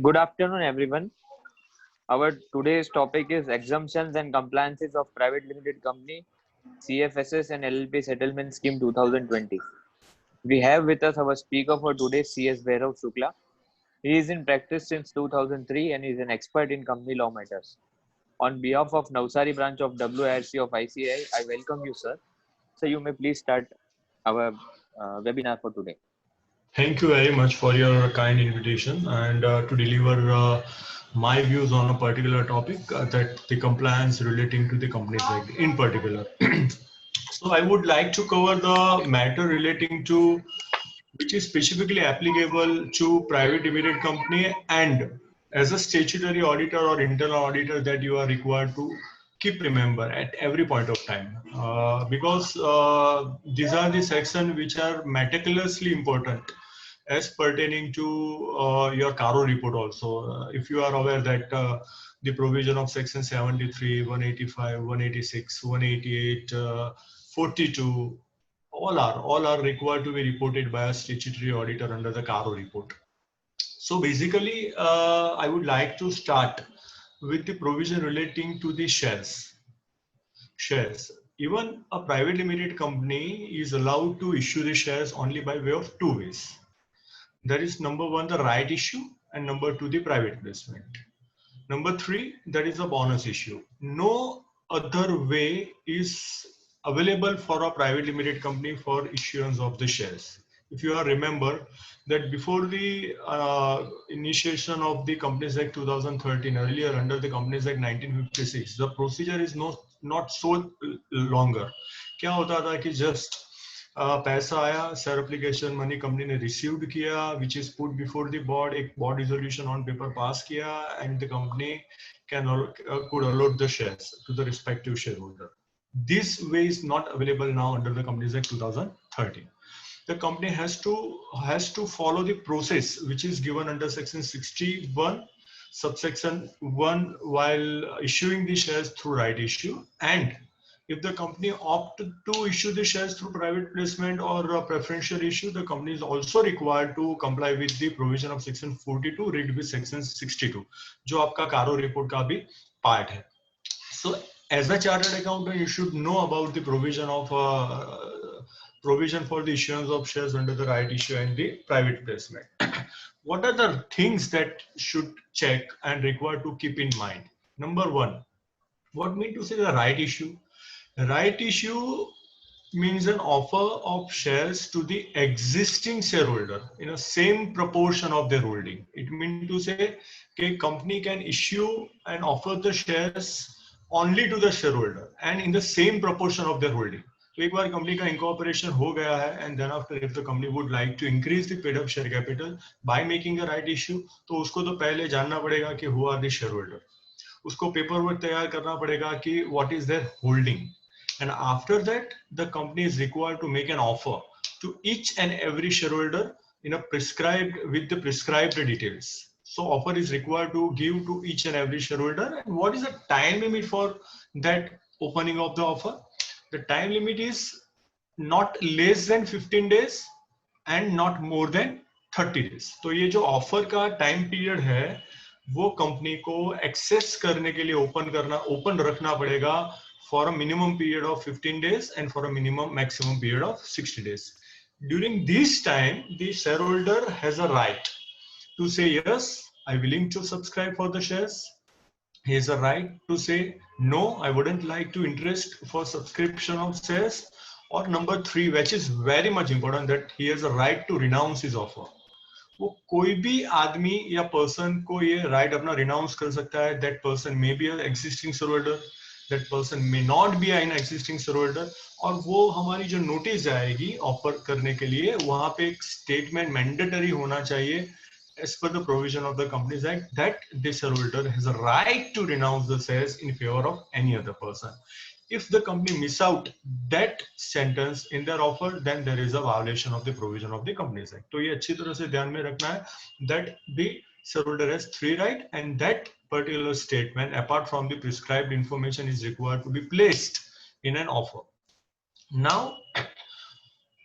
Good afternoon, everyone. Our today's topic is exemptions and compliances of private limited company CFSS and LLP settlement scheme 2020. We have with us our speaker for today, CS Bhairav Shukla. He is in practice since 2003 and is an expert in company law matters. On behalf of Navsari branch of WIRC of ICAI, I welcome you, sir. So you may please start our webinar for today. Thank you very much for your kind invitation and to deliver my views on a particular topic that the compliance relating to the Companies Act in particular. So I would like to cover the matter relating to which is specifically applicable to private limited company and as a statutory auditor or internal auditor that you are required to keep remember at every point of time because these are the sections which are meticulously important as pertaining to your Caro report also. If you are aware that the provision of section 73, 185, 186, 188, 42, all are required to be reported by a statutory auditor under the Caro report. So basically, I would like to start with the provision relating to the shares. Even a private limited company is allowed to issue the shares only by way of two ways. That is number one, the right issue, and number two, the private placement. Number three, that is a bonus issue. No other way is available for a private limited company for issuance of the shares. If you remember that before the initiation of the Companies Act 2013, earlier under the Companies Act 1956, the procedure is not so longer. क्या होता था कि just पैसा आया, share application money company ने received किया, which is put before the board, एक board resolution on paper pass किया, and the company could allot the shares to the respective shareholder. This way is not available now under the Companies Act 2013. The company has to follow the process which is given under section 61 subsection 1 while issuing the shares through right issue, and if the company opted to issue the shares through private placement or a preferential issue, the company is also required to comply with the provision of section 42 read with section 62 जो आपका Caro report का भी part है. So as a chartered accountant, you should know about the provision of provision for the issuance of shares under the right issue and the private placement. What are the things that should check and required to keep in mind? Number one, what mean to say the right issue? Right issue means an offer of shares to the existing shareholder in a same proportion of their holding. It means to say a company can issue and offer the shares only to the shareholder and in the same proportion of their holding. So एक बार company का incorporation हो गया है and then after if the company would like to increase the paid up share capital by making a right issue, तो उसको तो पहले जानना पड़ेगा कि who are the shareholder. उसको paperwork तैयार करना पड़ेगा कि what is their holding. And after that, the company is required to make an offer to each and every shareholder in a with the prescribed details. So offer is required to give to each and every shareholder. And what is the time limit for that opening of the offer? The time limit is not less than 15 days and not more than 30 days. तो ये जो offer का time period है, वो company को access करने के लिए open रखना पड़ेगा for a minimum period of 15 days and for a maximum period of 60 days. During this time, the shareholder has a right to say, yes, I'm willing to subscribe for the shares. He has a right to say, no, I wouldn't like to interest for subscription of shares. Or number three, which is very much important, that he has a right to renounce his offer. वो कोई भी आदमी या person को ये right अपना renounce कर सकता है. That person may be an existing shareholder, that person may not be an existing shareholder. और वो हमारी जो नोटिस आएगी ऑफर करने के लिए, वहां पे एक स्टेटमेंट मैंडेटरी होना चाहिए as per the provision of the Companies Act that the shareholder has a right to renounce the shares in favor of any other person. If the company miss out that sentence in their offer, then there is a violation of the provision of the Companies Act. तो ये अच्छी तरह से ध्यान में रखना है that the shareholder has three rights and that particular statement apart from the prescribed information is required to be placed in an offer. Now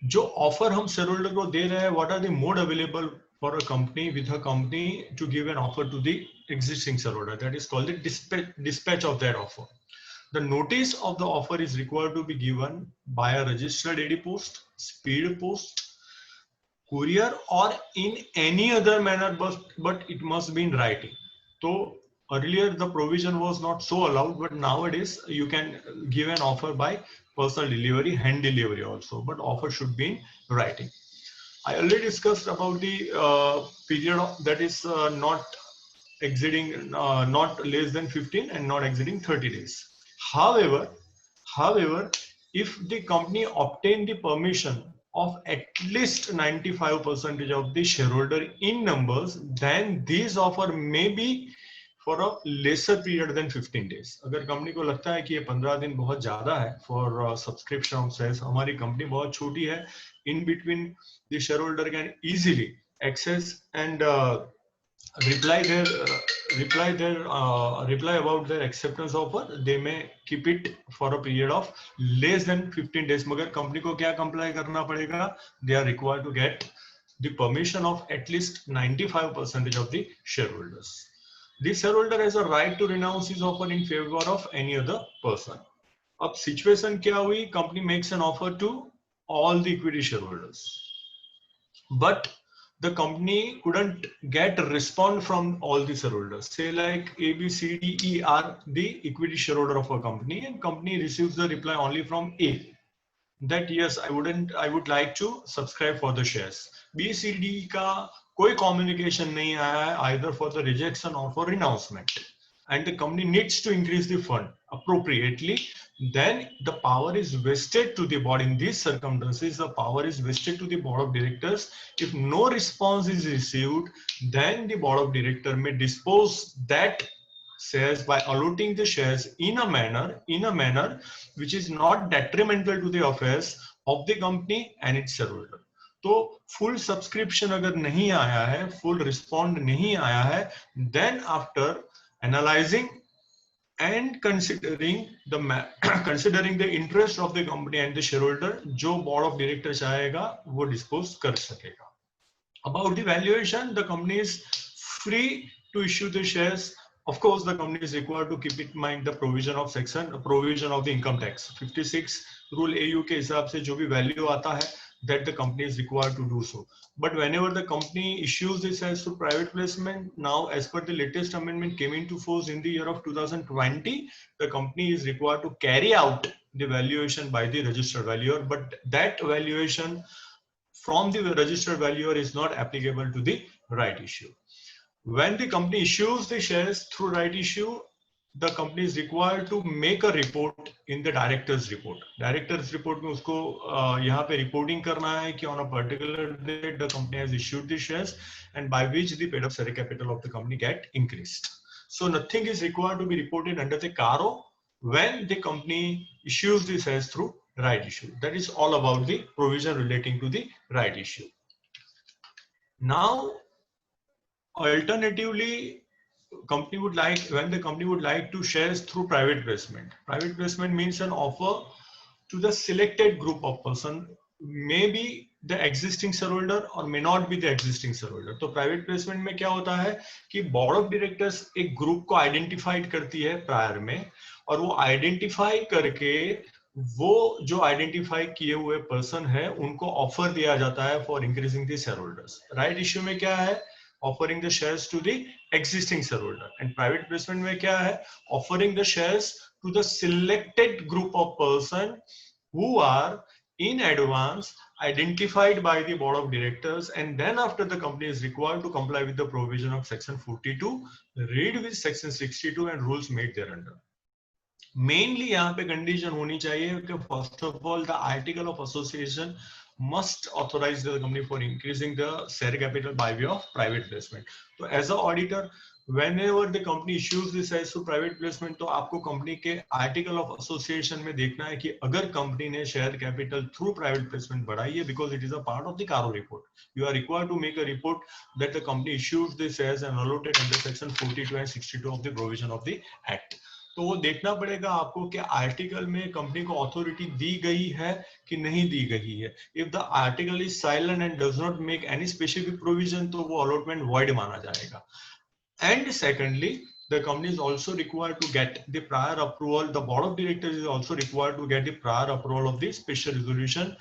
जो ऑफर हम शेयर होल्डर को दे रहे हैं, what are the mode available for a company with a company to give an offer to the existing shareholder, that is called the dispatch of that offer. The notice of the offer is required to be given by a registered AD post, speed post, courier, or in any other manner, but it must be in writing. So earlier the provision was not so allowed, but nowadays you can give an offer by personal delivery, hand delivery also, but offer should be in writing. I already discussed about the period that is not exceeding not less than 15 and not exceeding 30 days. However, however, if the company obtain the permission of at least 95% of the shareholder in numbers, then this offer may be for a lesser period than 15 days. अगर company को लगता है कि ये 15 दिन बहुत ज्यादा है for subscription of shares, हमारी कंपनी बहुत छोटी है, in between the shareholder can easily access and reply about their acceptance offer, they may keep it for a period of less than 15 days. मगर कंपनी को क्या comply करना पड़ेगा? They are required to get the permission of at least 95% of the shareholders. The shareholder has a right to renounce his offer in favor of any other person. अब situation क्या हुई? Company makes an offer to all the equity shareholders, but the company couldn't get a response from all the shareholders. Say like A, B, C, D, E are the equity shareholder of a company, and company receives the reply only from A that yes, I would like to subscribe for the shares. B, C, D का कोई communication नहीं आया है either for the rejection or for renouncement, and the company needs to increase the fund appropriately. Then the power is vested to the board. In these circumstances, the power is vested to the board of directors. If no response is received, then the board of director may dispose that shares by allotting the shares in a manner which is not detrimental to the affairs of the company and its shareholder. तो full subscription अगर नहीं आया है, full respond नहीं आया है, then after analyzing and considering the interest of the company and the shareholder, जो board of director चाहेगा वो dispose कर सकेगा. About the valuation, the company is free to issue the shares. Of course, the company is required to keep in mind the provision of the income tax. 56 rule AU के हिसाब से जो भी value आता है, that the company is required to do so. But whenever the company issues the shares to private placement, now as per the latest amendment came into force in the year of 2020, the company is required to carry out the valuation by the registered valuer, but that valuation from the registered valuer is not applicable to the right issue. When the company issues the shares through right issue, the company is required to make a report in the director's report. Director's report में उसको यहाँ पे reporting करना है कि on a particular date the company has issued the shares and by which the paid up share capital of the company get increased. So nothing is required to be reported under the CARO when the company issues the shares through right issue. That is all about the provision relating to the right issue. Now, alternatively, when the company would like to shares through private placement. Private placement means an offer to the selected group of person, may be the existing shareholder or may not be the existing shareholder. तो private placement में क्या होता है कि board of directors एक group को identified करती है prior में, और वो identify करके वो जो identify किए हुए person है उनको offer दिया जाता है for increasing the shareholders. Right issue में क्या है? Offering the shares to the existing shareholder. And private placement में क्या है? Offering the shares to the selected group of person who are in advance identified by the board of directors, and then after the company is required to comply with the provision of section 42, read with section 62 and rules made thereunder. Mainly यहाँ पे condition होनी चाहिए कि first of all the article of association must authorize the company for increasing the share capital by way of private placement. So as a auditor, whenever the company issues the shares to private placement, तो आपको company के article of association में देखना है कि अगर company ने share capital through private placement बढ़ाई है, because it is a part of the CARO report. You are required to make a report that the company issues the shares and allotted under section 42 and 62 of the provision of the Act. तो वो देखना पड़ेगा आपको कि article में company को authority दी गई है कि नहीं दी गई है. If the article is silent and does not make any specific provision, तो वो अलॉटमेंट वॉइड माना जाएगा. And secondly, the company is also required to get the prior approval. The board of directors is also required to get the prior approval of the special resolution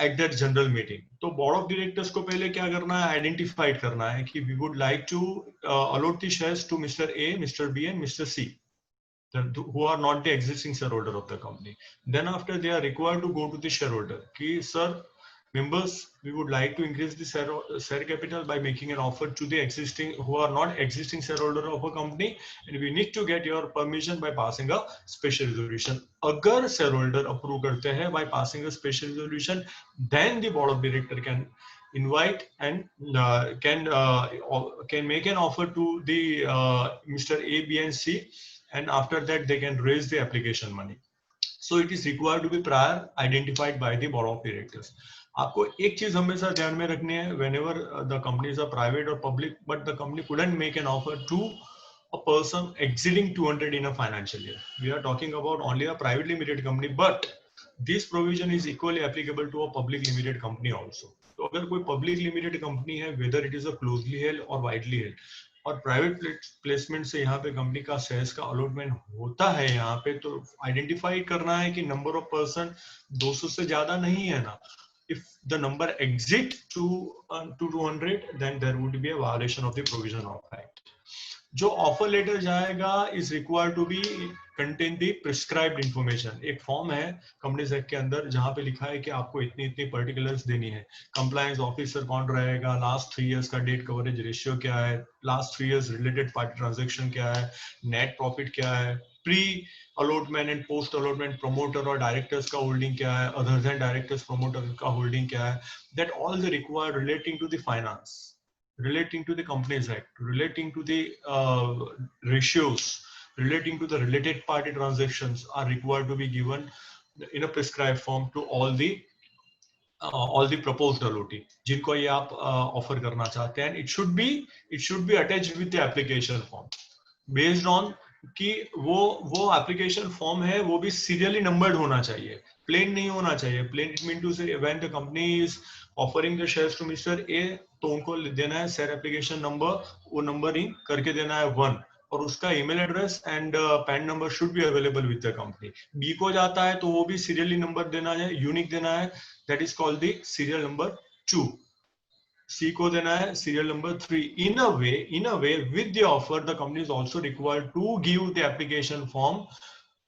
at that general meeting. तो board of directors को पहले क्या करना है, identified करना है कि we would like to allot the shares to Mr. A, Mr. B and Mr. C, who are not the existing shareholder of the company. Then after they are required to go to the shareholder कि sir, members, we would like to increase the share capital by making an offer to the existing who are not existing shareholder of a company, and we need to get your permission by passing a special resolution. अगर shareholder approve करते हैं by passing a special resolution, then the board of director can invite and can make an offer to the Mr. A, B and C, and after that they can raise the application money. So it is required to be prior identified by the board of directors. आपको एक चीज हमेशा ध्यान में रखनी है, whenever the companies are private or public, but the company couldn't make an offer to a person exceeding 200 in a financial year. We are talking about only a private limited company, but this provision is equally applicable to a public limited company also. तो अगर कोई public limited company है, whether it is a closely held or widely held, और private placement से यहाँ पे company का shares का अलॉटमेंट होता है, यहाँ पे तो आइडेंटिफाई करना है कि नंबर ऑफ पर्सन 200 से ज्यादा नहीं है ना. If the number exceed to 200, then there would be a violation of the provision of act. जो ऑफर लेटर जाएगा is required to be contain the prescribed information. एक फॉर्म है कंपनीज एक्ट के अंदर जहां पे लिखा है कि आपको इतनी इतनी पर्टिकुलर्स देनी है. कंप्लायंस ऑफिसर कौन रहेगा, लास्ट 3 इयर्स का डेट कवरेज रेशियो क्या है, last 3 years related party transaction क्या है, नेट प्रॉफिट क्या है, pre allotment and post allotment promoter और डायरेक्टर्स का होल्डिंग क्या है, अदर देन डायरेक्टर्स प्रमोटर का होल्डिंग क्या है. That all the required relating to the finance, relating to the Companies Act, relating to the ratios, relating to the related party transactions are required to be given in a prescribed form to all the proposed LOT जिनको ये आप offer करना चाहते हैं. It should be attached with the application form based on कि वो application form है वो भी सीरियली नंबर्ड होना चाहिए, प्लेन नहीं होना चाहिए. Plain it mean to say when the company is offering the shares to mister A, तो उनको देना है शेयर एप्लीकेशन नंबर, वो नंबरिंग करके देना है 1, और उसका email address and PAN number should be available with the company. B को जाता है तो वो भी सीरियली नंबर देना है, यूनिक देना है, that is called the serial number 2. C को देना है serial number 3. In a way, with the offer, the company is also required to give the application form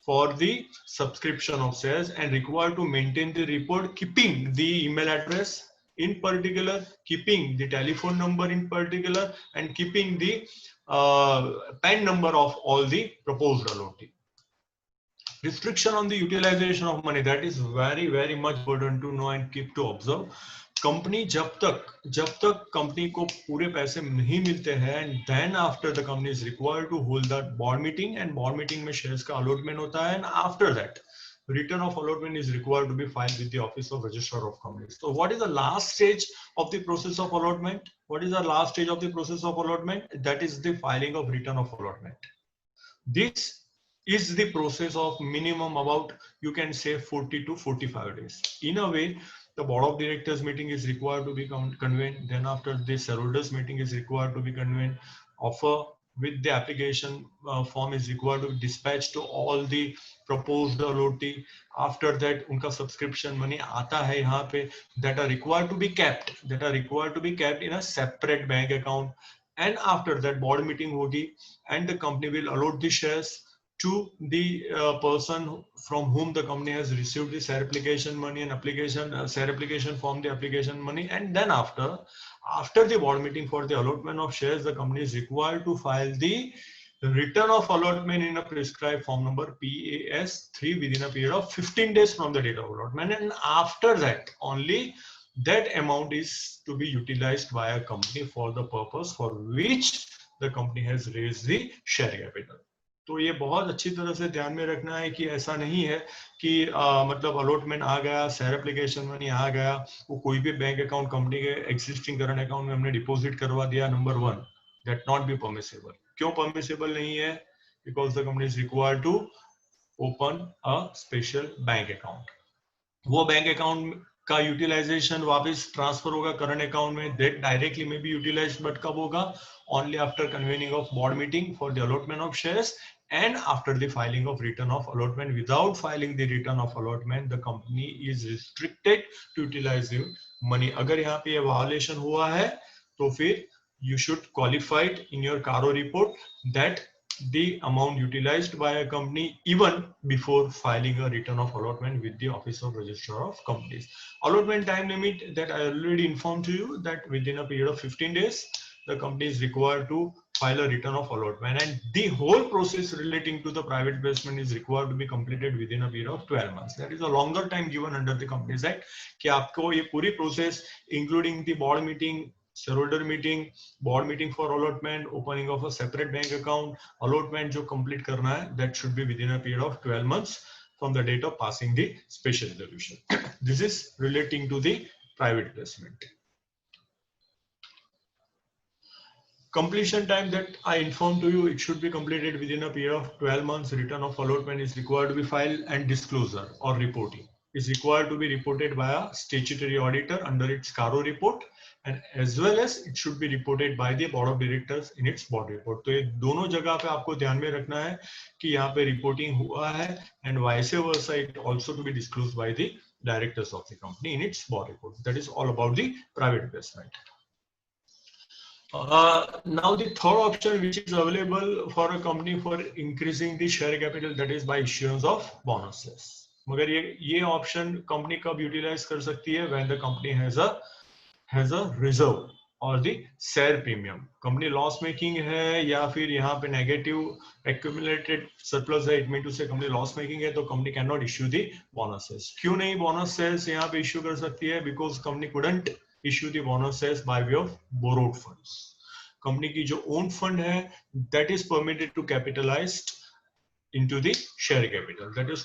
for the subscription of shares and required to maintain the report, keeping the email address in particular, keeping the telephone number in particular, and keeping the PAN number of all the proposed LOT. Restriction on the utilization of money, that is very very much important to know and keep to observe. Company जब तक company को पूरे पैसे नहीं मिलते हैं, and then after the company is required to hold that board meeting, and board meeting में shares का अलॉटमेंट होता है, and after that return of allotment is required to be filed with the office of registrar of companies. So what is the last stage of the process of allotment? What is the last stage of the process of allotment? That is the filing of return of allotment. This is the process of minimum about, you can say, 40 to 45 days. In a way, the board of directors meeting is required to be convened. Then after this, shareholders meeting is required to be convened. Offer with the application form is required to be dispatched to all the proposed LOT. After that, उनका subscription money आता है यहाँ पे, that are required to be kept in a separate bank account. And after that, board meeting होगी, and the company will allot the shares to the person from whom the company has received the share application money and share application form, the application money. And then after the board meeting for the allotment of shares, the company is required to file the return of allotment in a prescribed form number PAS3 within a period of 15 days from the date of allotment, and after that only that amount is to be utilized by a company for the purpose for which the company has raised the share capital. तो ये बहुत अच्छी तरह से ध्यान में रखना है कि ऐसा नहीं है कि मतलब अलॉटमेंट आ गया, शेयर एप्लीकेशन मनी आ गया, वो कोई भी बैंक अकाउंट कंपनी के एग्जिस्टिंग करंट अकाउंट में हमने डिपॉजिट करवा दिया. Number 1, that not be permissible. क्यों परमिसेबल नहीं है? because the company is required to open a special bank account. वो बैंक अकाउंट का यूटिलाइजेशन वापस ट्रांसफर होगा करंट अकाउंट में, दैट डायरेक्टली में बी यूटिलाइज, बट कब होगा? Only after convening of board meeting for the allotment of shares and after the filing of return of allotment. Without filing the return of allotment, the company is restricted to utilize the money. अगर यहाँ पे ये violation हुआ है तो फिर you should qualify it in your CARO report that the amount utilized by a company even before filing a return of allotment with the Office of Registrar of Companies. Allotment time limit that I already informed to you that within a period of 15 days, the company is required to file a return of allotment, and the whole process relating to the private investment is required to be completed within a period of 12 months. That is a longer time given under the Companies Act कि आपको ये पूरी process including the board meeting, shareholder meeting, board meeting for allotment, opening of a separate bank account, allotment जो complete करना है, that should be within a period of 12 months from the date of passing the special resolution. This is relating to the private investment. Completion time that I informed to you, it should be completed within a period of 12 months. Return of allotment is required to be filed, and disclosure or reporting is required to be reported by a statutory auditor under its CARO report, and as well as it should be reported by the board of directors in its board report. तो ये दोनों जगह पे आपको ध्यान में रखना है कि यहाँ पे reporting हुआ है, and vice versa it also to be disclosed by the directors of the company in its board report. That is all about the private investment. Now the third option which is available for a company for increasing the share capital, that is by issuance of bonuses. मगर ये option company कब utilize कर सकती है? When the company has a reserve or the share premium. Company loss making है या फिर यहाँ पे negative accumulated surplus है, it means to say company loss making है, तो company cannot issue the bonuses. क्यों नहीं bonuses यहाँ पे issue कर सकती है? Because company couldn't issue the bonuses by way of borrowed funds. Company की जो ओन फंड है, that is permitted to capitalized into the share capital. That is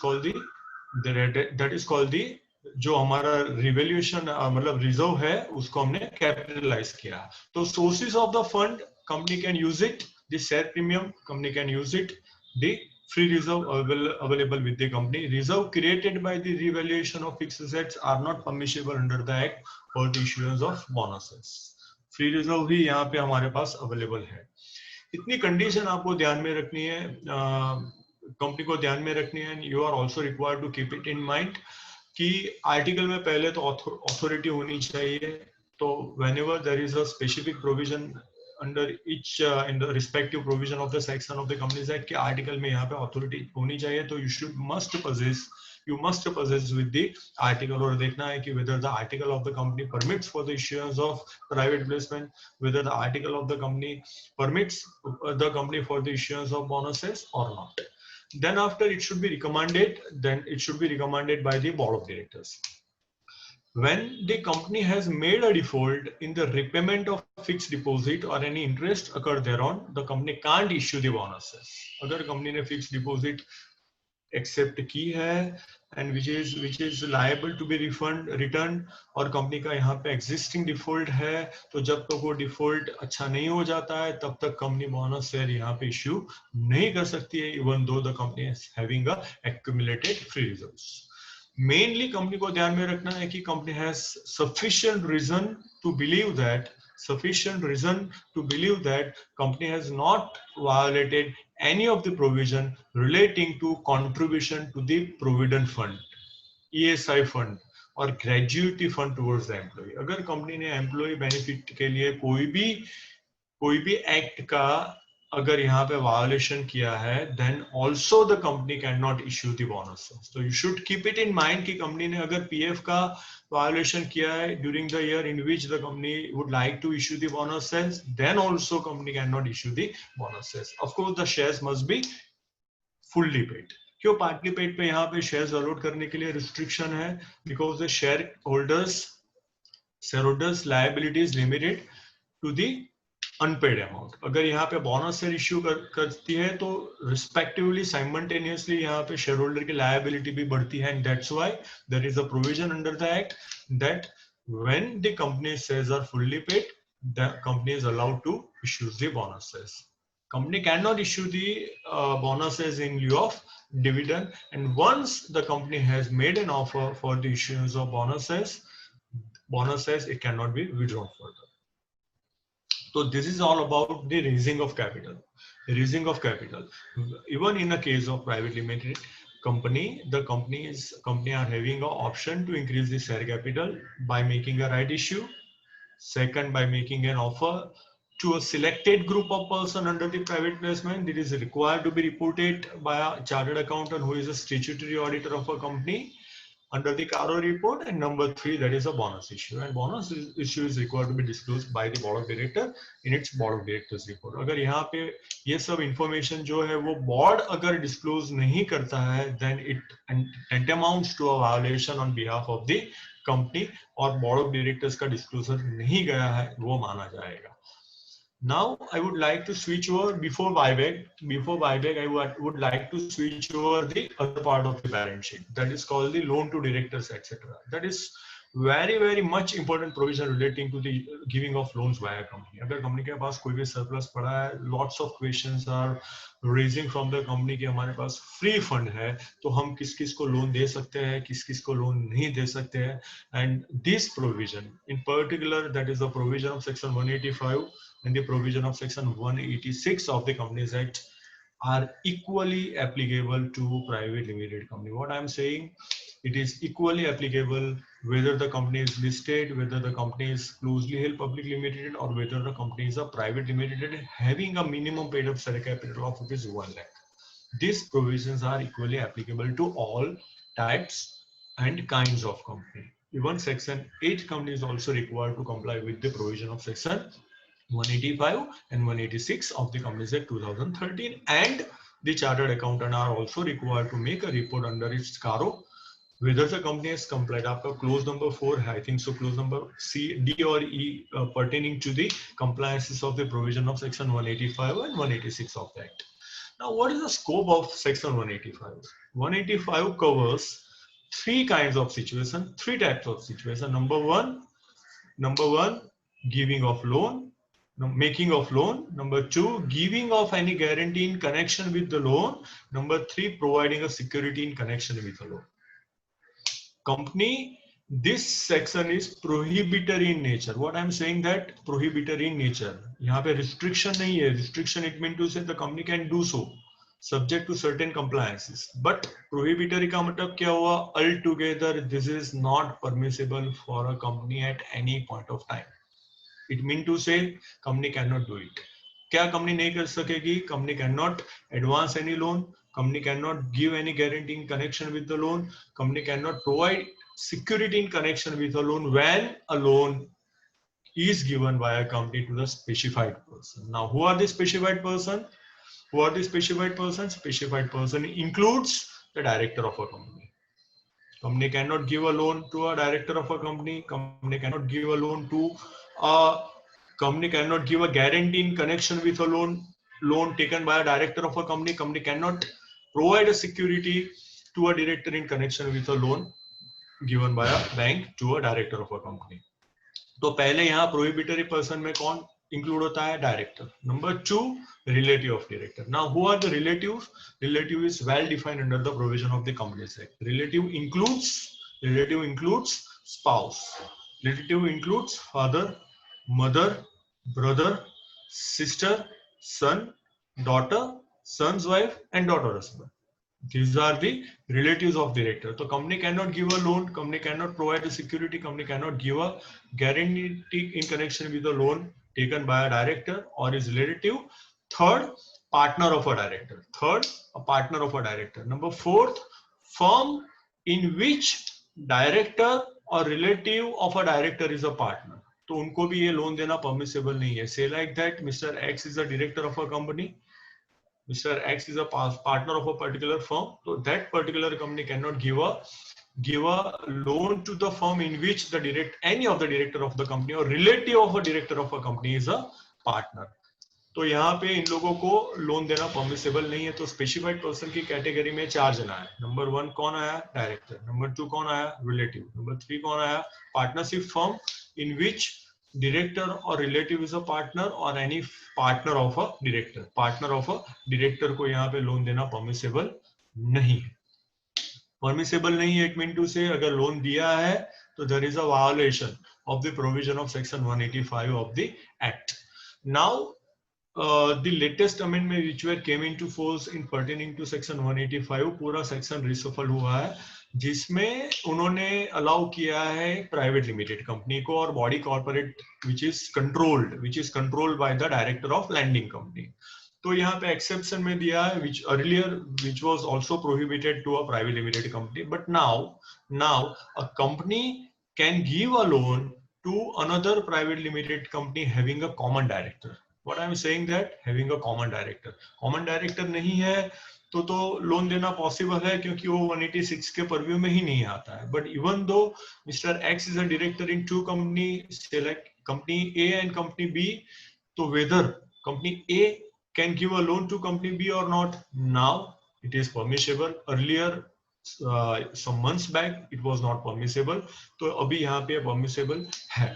called the जो हमारा रिवैल्यूएशन मतलब रिजर्व है उसको हमने कैपिटलाइज किया. तो sources of the fund, company can use it, the share premium company can use it, the free reserve available with the company. Reserve created by the revaluation of fixed assets are not permissible under the act for the issuance of bonuses. Free reserve ही यहाँ पे हमारे पास available है. इतनी condition आपको ध्यान में रखनी है, कंपनी को ध्यान में रखनी है. You are also required to keep it in mind कि आर्टिकल में पहले तो अथॉरिटी होनी चाहिए. तो whenever there is a specific provision under each in the respective provision of the section of the Companies Act कि आर्टिकल में यहाँ पे अथॉरिटी होनी चाहिए, तो you must possess with the article, और देखना है कि whether the article of the company permits for the issuance of private placement, whether the article of the company permits the company for the issuance of bonuses or not. Then after it should be recommended by the board of directors. When the company has made a default in the repayment of fixed deposit or any interest occurred thereon, the company can't issue the bonuses. अगर company ने fixed deposit accept की है and which is liable to be returned, और company का यहाँ पे existing default है, तो जब तक वो default अच्छा नहीं हो जाता है तब तक कंपनी बोनस शेयर यहाँ पे issue नहीं कर सकती है, even though the company is having a accumulated free reserves. Mainly company को ध्यान में रखना है कि company has sufficient reason to believe that company has not violated any of the provision relating to contribution to the provident fund, ESI fund और gratuity fund towards the employee. अगर company ने employ benefit के लिए कोई भी act का अगर यहाँ पे वायोलेशन किया है, then also the company cannot issue the bonuses. So you should keep it in mind कि कंपनी ने अगर PF का वायोलेशन किया है during the year in which the company would like to issue the bonuses, then also company cannot issue the bonuses. Of course the shares must be fully paid. क्यों partly paid पे यहाँ पे shares allot करने के लिए restriction है? Because the shareholders liability is limited to the unpaid amount. अगर यहाँ पे बोनस शेयर इश्यू करती है तो रिस्पेक्टिवली साइमल्टेनियसली यहाँ पे शेयर होल्डर की लायबिलिटी भी बढ़ती है, and that's why there is a provision under the act that when the company shares are fully paid, the company is allowed to issue the bonuses. Company cannot issue the bonuses in lieu of dividend, and once the company has made an offer for the issuance of bonuses, it cannot be withdrawn further. So this is all about the raising of capital. Raising of capital. Even in a case of private limited company, the company are having an option to increase the share capital by making a right issue. Second, by making an offer to a selected group of person under the private placement. It is required to be reported by a chartered accountant who is a statutory auditor of a company under the Caro report. And number 3, that is a bonus issue, and bonus issue is required to be disclosed by the board of director in its board of directors report. अगर यहाँ पे ये सब information जो है वो board अगर disclose नहीं करता है, then it amounts to a violation on behalf of the company, और board of directors का disclosure नहीं गया है वो माना जाएगा. Now I would like to switch over before buyback. I would like to switch over the other part of the balance sheet, that is called the loan to directors, etc. That is very much important provision relating to the giving of loans via company. अगर company के पास कोई भी surplus पड़ा है, lots of questions are raising from the company कि हमारे पास free fund है, तो हम किस को loan दे सकते हैं, किस को loan नहीं दे सकते हैं. And this provision in particular, that is the provision of section 185 and the provision of section 186 of the Companies Act, are equally applicable to private limited company. What I am saying, it is equally applicable whether the company is listed, whether the company is closely held public limited, or whether the company is a private limited having a minimum paid up share capital of rupees 1 lakh. These provisions are equally applicable to all types and kinds of company. Even section 8 company is also required to comply with the provision of section 185 and 186 of the Companies Act 2013, and the chartered accountant are also required to make a report under its Caro whether the company has complied. After clause number 4, I think so, clause number C, D or E pertaining to the compliances of the provision of section 185 and 186 of the Act. Now, what is the scope of section 185? 185 covers 3 kinds of situation, 3 types of situation. Number one, giving of loan, making of loan. Number 2, giving of any guarantee in connection with the loan. Number 3, providing a security in connection with the loan. Company, this section is prohibitory in nature. What I am saying, that prohibitory in nature. यहाँ पे restriction नहीं है. Restriction, it means to say the company can do so subject to certain compliances. But prohibitory का मतलब क्या हुआ? Altogether, this is not permissible for a company at any point of time. It means to say company cannot do it. क्या company नहीं कर सकेगी? Company cannot advance any loan. Company cannot give any guarantee in connection with the loan. Company cannot provide security in connection with a loan when a loan is given by a company to the specified person. Now, who are the specified person? Who are the specified persons? Specified person includes the director of a company. Company cannot give a loan to a director of a company. Company cannot give a loan to a company cannot give a guarantee in connection with a loan taken by a director of a company. Company cannot provide a security to a director in connection with a loan given by a bank to a director of a company. तो पहले यहाँ prohibitory person में कौन include होता है? Director. Number 2, relative of director. Now, who are the relatives? Relative is well defined under the provision of the Companies Act. Relative includes spouse. Relative includes father, mother, brother, sister, son, daughter, son's wife, and daughter husband. These are the relatives of director. So company cannot give a loan, company cannot provide a security, company cannot give a guarantee in connection with a loan taken by a director or his relative. Third, partner of a director. Number 4, firm in which director or relative of a director is a partner. तो उनको भी ये loan देना permissible नहीं है. Say like that, Mr. X is the director of a company. Mr. X is a partner of a particular firm, so that particular company cannot give a loan to the firm in which any of the director of the company or relative of a director of a company is a partner. तो यहाँ पे इन लोगों को loan देना permissible नहीं है. तो specified person की कैटेगरी में 4 जना है. नंबर 1 कौन आया? डायरेक्टर. नंबर 2 कौन आया? रिलेटिव. नंबर 3 कौन आया? Partnership firm in which director or relative is a partner or any partner of a director. Partner of a director को यहाँ पे लोन देना permissible नहीं है. Permissible नहीं है, it mean to say अगर लोन दिया है तो there is a violation of the provision of section 185 of the act. Now the latest amendment which were came into force in pertaining to section 185 पूरा section reshuffle हुआ है जिसमें उन्होंने allow किया है प्राइवेट लिमिटेड कंपनी को और body corporate which is controlled by the director of lending company. तो यहाँ पे एक्सेप्शन में दिया है which was also prohibited to a private limited company, but now a company can give a loan to another private limited company having a common director. What I am saying that having a common director नहीं है तो loan देना possible है क्योंकि वो 186 के purview में ही नहीं आता है. But even though mister X is a director in two company, select company A and company B, तो whether company A can give a loan to company B or not. Now it is permissible. Earlier some months back it was not permissible. तो अभी यहाँ पे permissible है.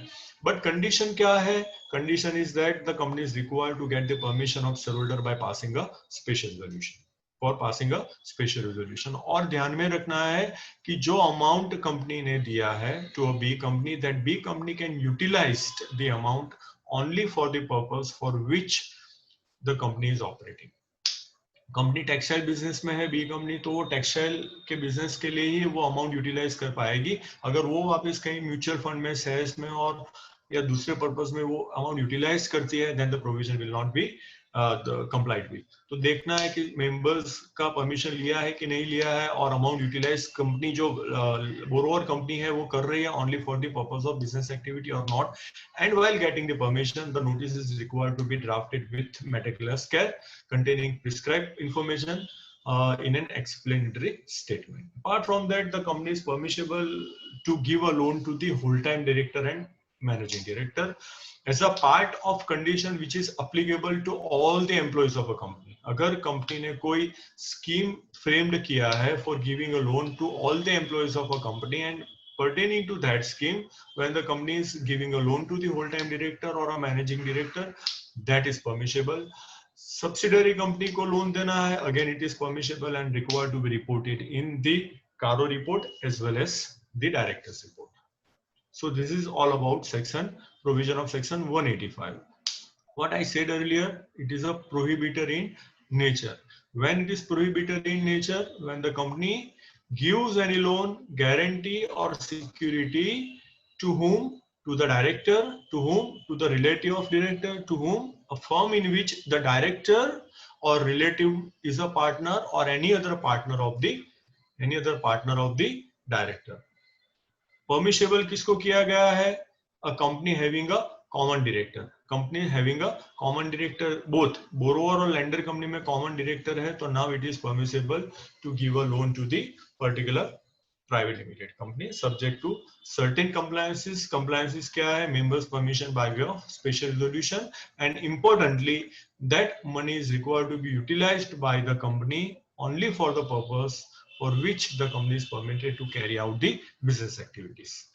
But condition क्या है? Condition is that the company is required to get the permission of shareholder by passing a special resolution. For passing a special resolution. और ध्यान में रखना है कि जो अमाउंट कंपनी ने दिया है to a B company, that B company can utilize the amount only for the purpose for which the company is operating. Company textile business में है बी कंपनी, तो वो टेक्सटाइल के बिजनेस के लिए ही वो अमाउंट यूटिलाइज कर पाएगी. अगर वो वापस कहीं म्यूचुअल फंड में, शेयर्स में और या दूसरे पर्पस में वो अमाउंट यूटिलाइज करती है, then the provision will not be complied with. तो देखना है कि मेंबर्स का परमिशन लिया है कि नहीं लिया है और अमाउंट यूटिलाइज कंपनी जो बोरोवर कंपनी है वो कर रही है only for the purpose of business activity और not. And while getting the permission the notice is required to be drafted with meticulous care containing prescribed information in an explanatory statement. Apart from that, the company is permissible to give a loan to the whole-time director and managing director as a part of condition which is applicable to all the employees of a company. अगर company ने कोई scheme framed किया है for giving a loan to all the employees of a company and pertaining to that scheme, when the company is giving a loan to the whole-time director or a managing director, that is permissible. Subsidiary company को loan देना है, again it is permissible and required to be reported in the Caro report as well as the director's report. So this is all about provision of section 185. What I said earlier, it is a prohibitor in nature. When it is prohibitor in nature, when the company gives any loan, guarantee or security to whom? To the director, to whom? To the relative of director, to whom? A firm in which the director or relative is a partner or any other partner of the director. Permissible किसको किया गया है? A company having a common director. Company having a common director, both borrower और lender company में common director है, तो now it is permissible to give a loan to the particular private limited company subject to certain compliances. Compliances क्या है? Members permission by way of special resolution, and importantly that money is required to be utilized by the company only for the purpose for which the company is permitted to carry out the business activities.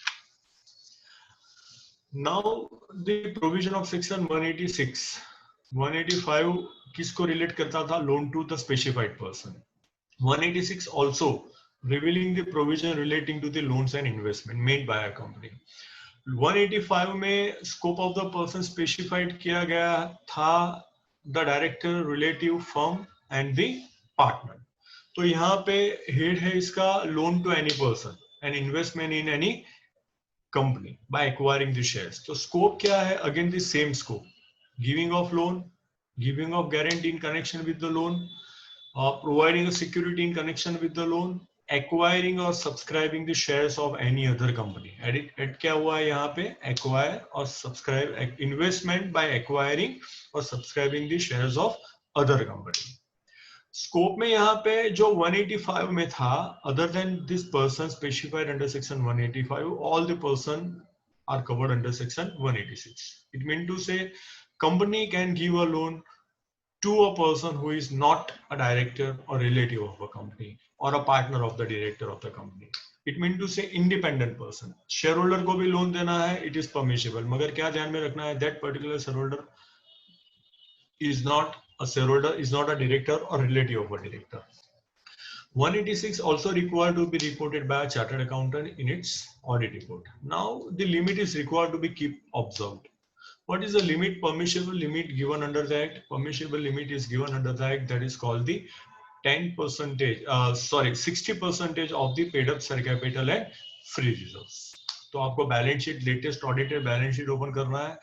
Now the provision of section 186, 185 किसको relate करता था? Loan to the specified person. 186 also revealing the provision relating to the loans and investment made by a company. 185 में scope of the person specified किया गया था the director, relative, firm and the partner. तो यहाँ पे head है इसका loan to any person and investment in any company by acquiring the shares. तो स्कोप क्या है? Again the same scope, giving of loan, giving of guarantee in connection with the loan, providing a security in connection with the loan, acquiring और subscribing the shares of any other company. एड क्या हुआ है यहाँ पे? Acquire और subscribe, investment by acquiring और subscribing the shares of other company. Scope में यहाँ पे जो 185 में था, other than this person specified under section 185, all the person are covered under section 186. It mean to say company can give a loan to a person who is not a director और relative of a company और a partner of the director of the company. It mean to say independent person, shareholder को भी loan देना है, it is permissible, मगर क्या ध्यान में रखना है, that particular share holder is not a shareholder, is not a director or relative of a director. 186 also required to be reported by a chartered accountant in its audit report. Now the limit is required to be keep observed. What is the limit, permissible limit given under the act? Permissible limit is given under the act, that is called the 60% of the paid up share capital and free reserves. तो आपको balance sheet, latest audited balance sheet open करना है,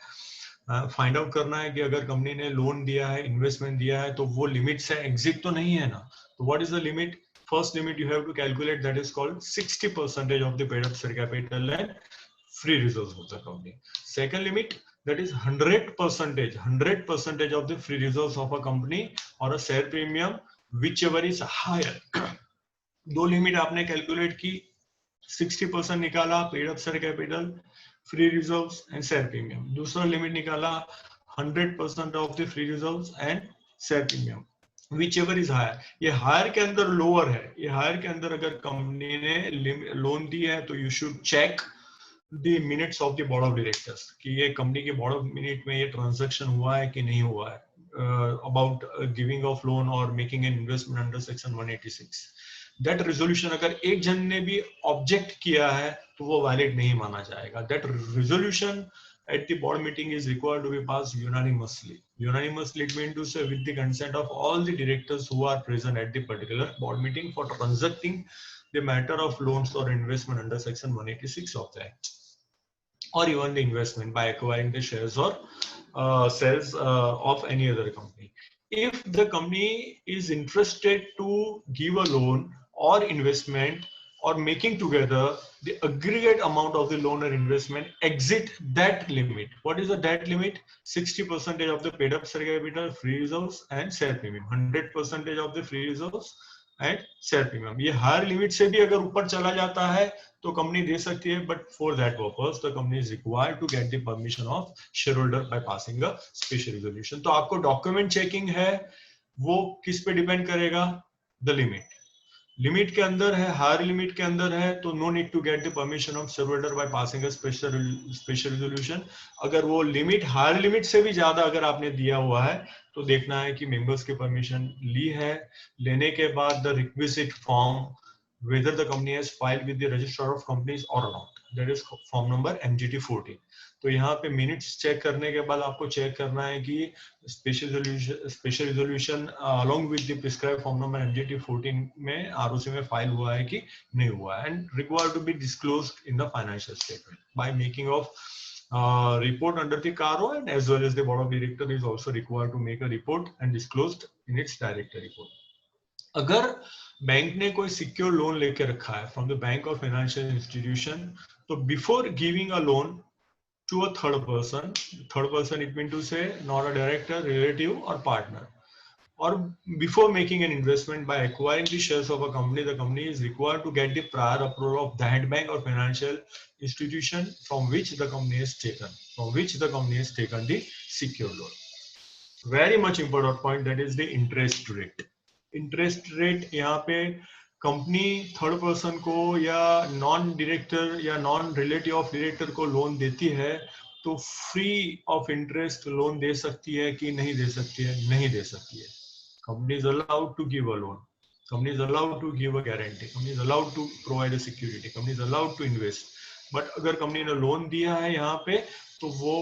find out करना है कि अगर company ने loan दिया है, इन्वेस्टमेंट दिया है, तो वो लिमिट से एग्जिट तो नहीं है ना. तो what is the limit? First limit you have to calculate, that is called 60% of the paid up share capital and free reserves of the company. Second limit, that is 100% of the free reserves of a company or a share premium whichever is higher. दो limit आपने calculate की, 60% निकाला paid up share capital, free reserves and share premium. दूसरा limit निकाला 100% of the free reserves and share premium whichever is higher. ये higher के अंदर lower है, ये हायर के अंदर अगर कंपनी ने लोन दी है तो you should check the minutes of the board of directors कि ये कंपनी के बोर्ड ऑफ मिनट में ये ट्रांजैक्शन हुआ है कि नहीं हुआ है अबाउट गिविंग ऑफ लोन और making an investment under section 186. That resolution अगर एक जन ने भी ऑब्जेक्ट किया है तो वो वैलिड नहीं माना जाएगा. That resolution at the board meeting is required to be passed unanimously. Unanimously it means to say with the consent of all the directors who are present at the particular board meeting for transacting the matter of loans or investment under section 186 of the act, or even the investment by acquiring the shares or shares of any other company. If the company is interested to give a loan or investment or making together, the aggregate amount of the loan or investment exit that limit. What is the that limit? 60% of the paid up share capital, free reserves and share premium. 100% of the free reserves and share premium. ये higher limit से भी अगर ऊपर चला जाता है तो company दे सकती है, but for that purpose the company is required to get the permission of shareholder by passing a special resolution. तो आपको document checking है, वो किस पे डिपेंड करेगा? The limit. लिमिट के अंदर है, हायर लिमिट के अंदर है, तो no need to get the permission of shareholder by passing a special resolution. अगर वो लिमिट हायर लिमिट से भी ज्यादा अगर आपने दिया हुआ है तो देखना है कि मेंबर्स की परमिशन ली है. लेने के बाद the requisite form, whether the company has filed with the registrar of companies or not, that is form number MGT 14. तो यहाँ पे मिनट्स चेक करने के बाद आपको चेक करना है कि special resolution along with the prescribe form number MGT 14 में आरओसी में फाइल हुआ है कि नहीं हुआ है, and required to be disclosed in the financial statement by making of report under the CARO, and as well as the board of director is also required to make a report and disclosed in its director report. अगर bank ने कोई secure loan लेके रखा है from the bank और financial institution, तो before giving a loan to a third person it mean to say not a director, relative और partner, or before making an investment by acquiring the shares of a company, the company is required to get the prior approval of that bank or financial institution from which the company has taken the secure loan. Very much important point, that is the interest rate. Interest rate यहाँ पे company third person को या non director या non relative of director को loan देती है तो free of interest loan दे सकती है कि नहीं दे सकती है? नहीं दे सकती है. Company is allowed to give a loan, company is allowed to give a guarantee, company is allowed to provide a security, company is allowed to invest. But अगर कंपनी ने लोन दिया है यहाँ पे तो वो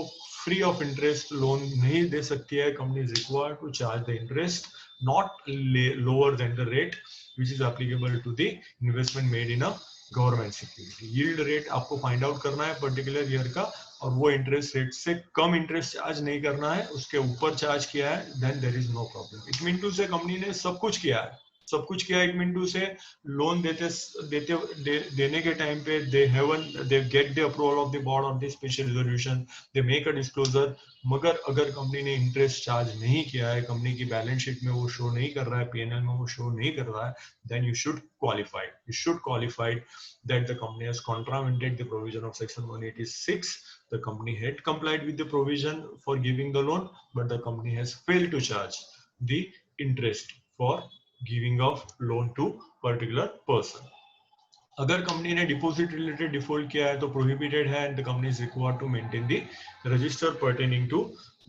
फ्री ऑफ इंटरेस्ट लोन नहीं दे सकती है. Company is required to charge the interest not lower than the rate which is applicable to the investment made in a government security. Yield rate आपको find out करना है particular year का, और वो interest rate से कम interest charge नहीं करना है, उसके ऊपर charge किया है, then there is no problem. It mean to say company ने सब कुछ किया है, सब कुछ किया. इट मीन टू से लोन देने के टाइम पे they get the approval of the board on the special resolution, they make a disclosure. मगर अगर कंपनी ने इंटरेस्ट चार्ज नहीं किया है, कंपनी की बैलेंस शीट में वो शो नहीं कर रहा है, पीएनएल में वो शो नहीं कर रहा है, then you should qualified that the company has contravened the provision of section 186. The company had complied with the provision for giving the loan, but the company has failed to charge the interest for giving of loan to particular person. अगर company ने deposit related default किया है तो prohibited है and the company is required to maintain the register pertaining to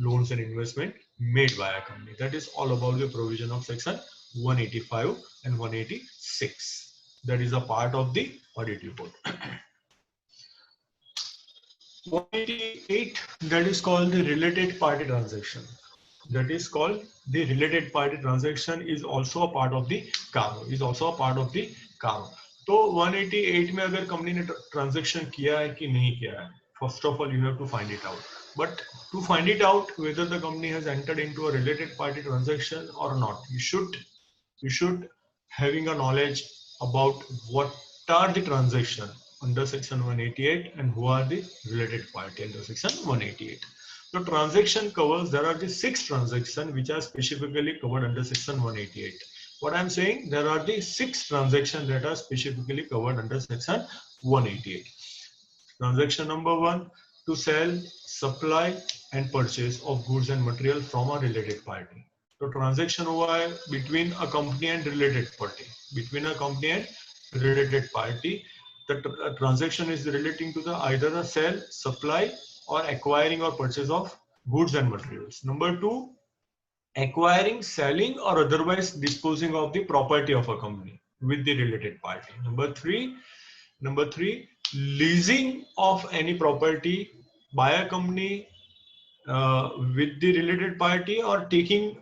loans and investment made by a company. That is all about the provision of section 185 and 186. That is a part of the audit report. 188, that is called the related party transaction. That is called the related party transaction is also a part of the CARO. Is also a part of the CARO. तो 188 में अगर company ने transaction किया है कि नहीं किया है, first of all you have to find it out. But to find it out whether the company has entered into a related party transaction or not, you should having a knowledge about what are the transaction under section 188 and who are the related party under section 188. So transaction covers, there are the 6 transactions which are specifically covered under section 188. What I'm saying, there are the 6 transactions that are specifically covered under section 188. Transaction number 1, to sell, supply and purchase of goods and material from a related party. तो transaction हुआ है between a company and related party. Between a company and related party, the transaction is relating to the either the sell, supply or acquiring or purchase of goods and materials. Number 2, acquiring, selling or otherwise disposing of the property of a company with the related party. Number 3, leasing of any property by a company with the related party or taking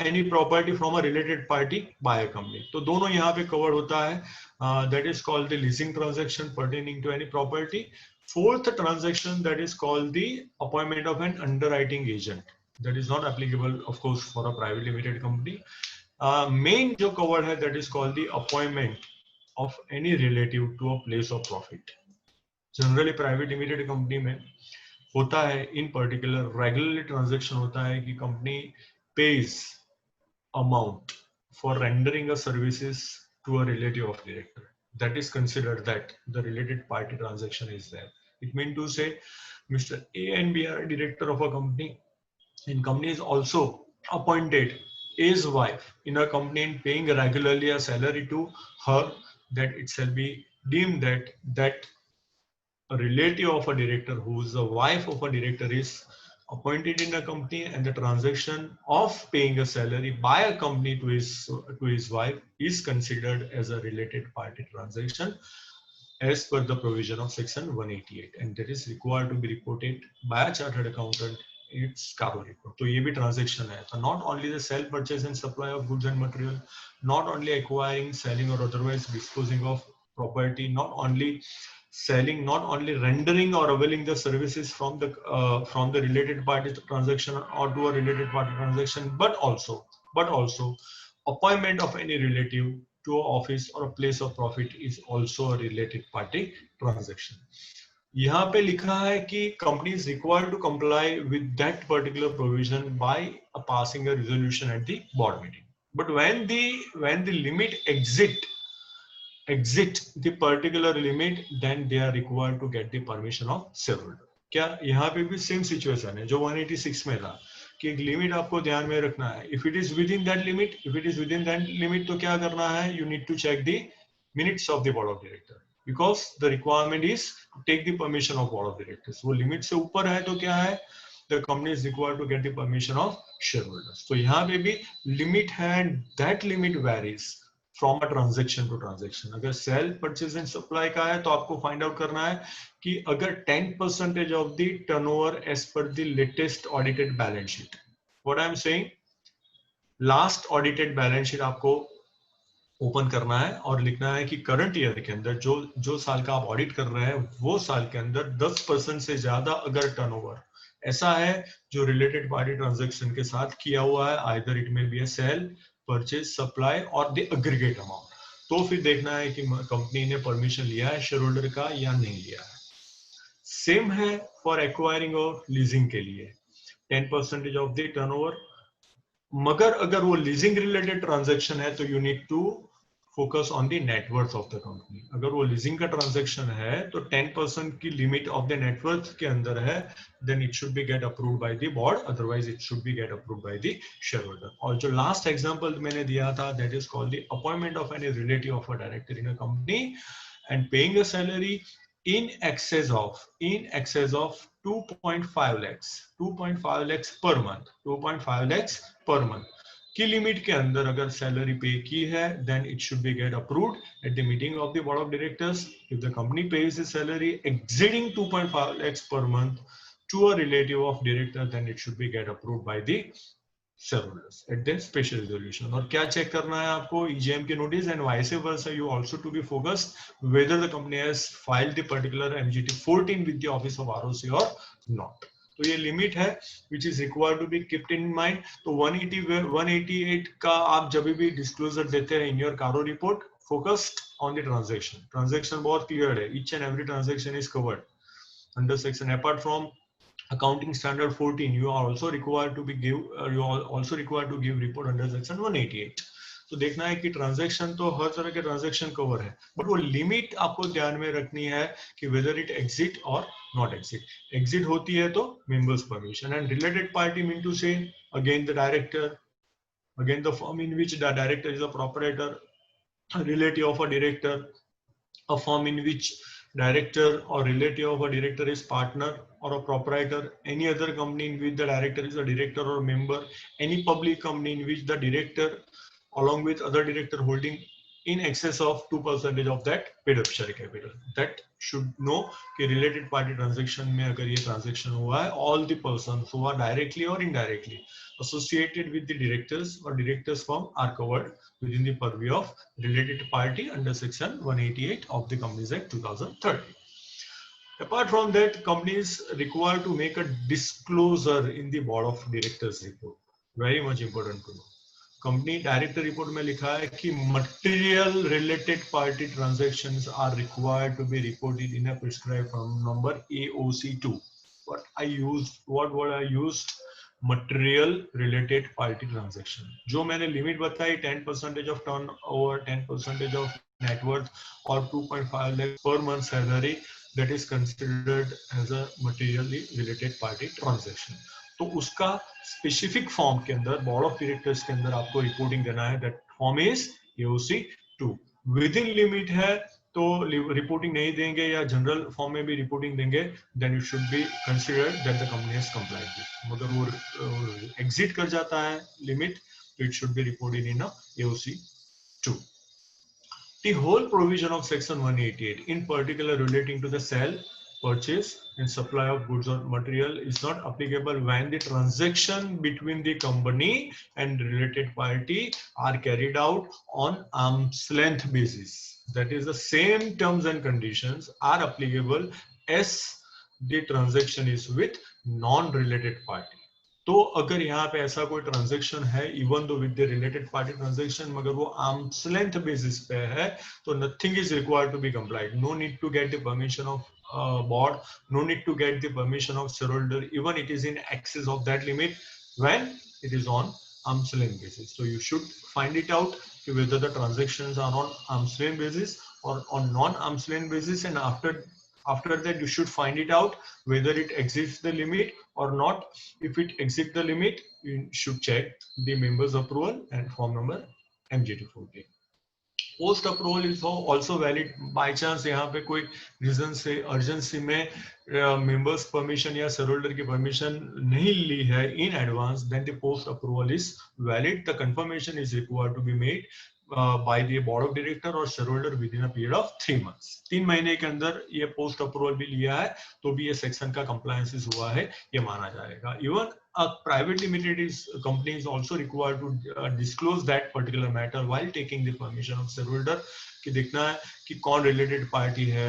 any property from a related party by a company. तो दोनों यहाँ पे cover होता है. That is called the leasing transaction pertaining to any property. Fourth transaction, that is called the appointment of an underwriting agent. That is not applicable, of course, for a private limited company. Main जो covered है, that is called the appointment of any relative to a place of profit. Generally private limited company में होता है, in particular regularly transaction होता है कि company pays amount for rendering a services to a relative of director. That is considered that the related party transaction is there. It means to say Mr. A and B are a director of a company, and company is also appointed A's wife in a company and paying regularly a salary to her, that it shall be deemed that a relative of a director who is the wife of a director is appointed in a company, and the transaction of paying a salary by a company to his wife is considered as a related party transaction as per the provision of section 188, and that is required to be reported by a chartered accountant. It's CARO report. तो ये भी transaction है. So not only the sale, purchase and supply of goods and material, not only acquiring, selling or otherwise disposing of property, not only selling, not only rendering or availing the services from the related party transaction or to a related party transaction, but also appointment of any relative to an office or a place of profit is also a related party transaction. यहाँ पे लिखा है कि company is required to comply with that particular provision by passing a resolution at the board meeting. But when the limit exit the particular limit, then they are required to get the permission of shareholder. क्या यहाँ पे भी same situation है जो 186 में था कि एक लिमिट आपको ध्यान में रखना है. If it is within that limit, तो क्या करना है? You need to check the minutes of the board of director, because the requirement is to take the permission of board of directors. वो लिमिट से ऊपर है तो क्या है? The company is required to get the permission of shareholders. तो यहाँ पे भी लिमिट है, and that limit varies from a transaction to transaction. अगर sell, purchase and supply का है तो आपको find out करना है कि अगर 10% of the turnover as per the latest audited balance sheet. What I am saying, last audited balance sheet आपको ओपन करना है और लिखना है कि करंट ईयर के अंदर जो साल का आप ऑडिट कर रहे हैं वो साल के अंदर 10% से ज्यादा अगर टर्नओवर ऐसा है जो रिलेटेड पार्टी ट्रांजैक्शन के साथ किया हुआ है, either it may be a sale, purchase, supply और द एग्रीगेट अमाउंट, तो फिर देखना है कि कंपनी ने परमिशन लिया है शेयर होल्डर का या नहीं लिया है. सेम है फॉर एक्वायरिंग और लीजिंग के लिए 10% ऑफ द टर्नओवर, मगर अगर वो लीजिंग रिलेटेड ट्रांजैक्शन है तो you need to focus on the net worth of the company. अगर वो लीजिंग का ट्रांजैक्शन है तो 10% की limit of the net worth के अंदर है, then it should be get approved by the board, otherwise it should be get approved by the shareholder. और जो लास्ट एग्जांपल मैंने दिया था, that is called the appointment of any relative of a director in a company and paying a salary in excess of 2.5 lakhs 2.5 lakhs per month 2.5 lakhs per month की limit के अंदर अगर salary पे की है, then it should be get approved at the meeting of the board of directors. If the company pays the salary exceeding 2.5 lakhs per month to a relative of director, then it should be get approved by the shareholders at the special resolution. और क्या check करना है आपको, EGM के notice and vice versa. You also to be focused whether the company has filed the particular MGT 14 with the office of ROC or not. तो ये limit है which is required to be kept in mind. तो 188 का आप जब भी disclosure देते हैं in your कारो report, focused on the transaction. Transaction बहुत clear है, each and every transaction is covered under section. Apart from accounting standard 14, you are also required to give report under section 188. तो देखना है कि transaction तो हर तरह के ट्रांजैक्शन कवर है, बट वो लिमिट आपको ध्यान में रखनी है कि वेदर इट एग्जिट और नॉट एग्जिट. एग्जिट होती है तो members permission and related party mean to say again the director, again the firm in which the director is a proprietor, relative of a director, a firm in which director or relative of a director is partner or a proprietor, any other company in which the director is a director or member, any public company in which the director along with other director holding in excess of 2% of that paid up share capital. That should know कि related party transaction में अगर ये transaction हुआ है, all the persons who are directly or indirectly associated with the directors or directors firm are covered within the purview of related party under section 188 of the Companies Act 2013. Apart from that, companies required to make a disclosure in the board of directors report. Very much important to know. Company director report में लिखा है कि material related party transactions are required to be reported in a prescribed form number AOC2. What I used material related party transaction. जो मैंने limit बताई 10% of turnover, 10% of net worth और 2.5 lakh per month salary, that is considered as a materially related party transaction. तो उसका specific form के अंदर board of directors के अंदर आपको रिपोर्टिंग देना है. That form is AOC2. With in limit है तो रिपोर्टिंग नहीं देंगे या जनरल फॉर्म में भी रिपोर्टिंग देंगे, then it should be considered that the company has complied with. मगर वो एग्जिट कर जाता है लिमिट, तो it should be reported in AOC2. The whole provision of section 188 in particular relating to the sale, purchase and supply of goods or material is not applicable when the transaction between the company and related party are carried out on arm's length basis. That is, the same terms and conditions are applicable as the transaction is with non-related party. तो अगर यहाँ पे ऐसा कोई transaction है even though with the related party transaction, मगर वो arms length basis पे है, तो nothing is required to be complied. No need to get the permission of board, no need to get the permission of shareholder, even it is in excess of that limit when it is on arm's length basis. So you should find it out whether the transactions are on arm's length basis or on non arm's length basis, and after that you should find it out whether it exceeds the limit or not. If it exceeds the limit, you should check the members approval and form number MGT14. Post approval is also valid. By chance यहाँ पे कोई reason से urgency में members permission या shareholder की permission नहीं ली है in advance, then the post approval is valid. The confirmation is required to be made by the board of director or shareholder within a period of 3 months. 3 महीने के अंदर ये post approval भी लिया है तो भी ये सेक्शन का कंप्लायंस हुआ है, ये माना जाएगा. Even a private limited company is also required to disclose that particular matter while taking the permission of shareholder. कि देखना है कि कौन related party है,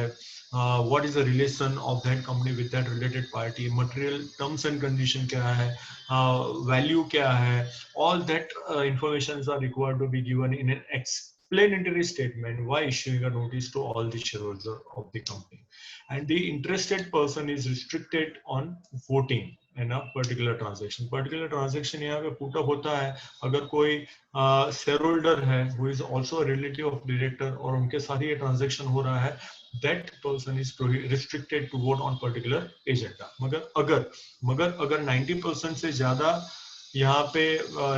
what is the relation of that company with that related party, material terms and condition क्या है, value क्या है, all that information are required to be given in an explanatory statement while issuing a notice to all the shareholders of the company. And the interested person is restricted on voting in a particular transaction. Particular transaction यहाँ पे put up होता है अगर कोई shareholder है who is also a relative of director और उनके साथ ये transaction हो रहा है, that person is restricted to vote on particular agenda. मगर अगर 90% से ज्यादा यहाँ पे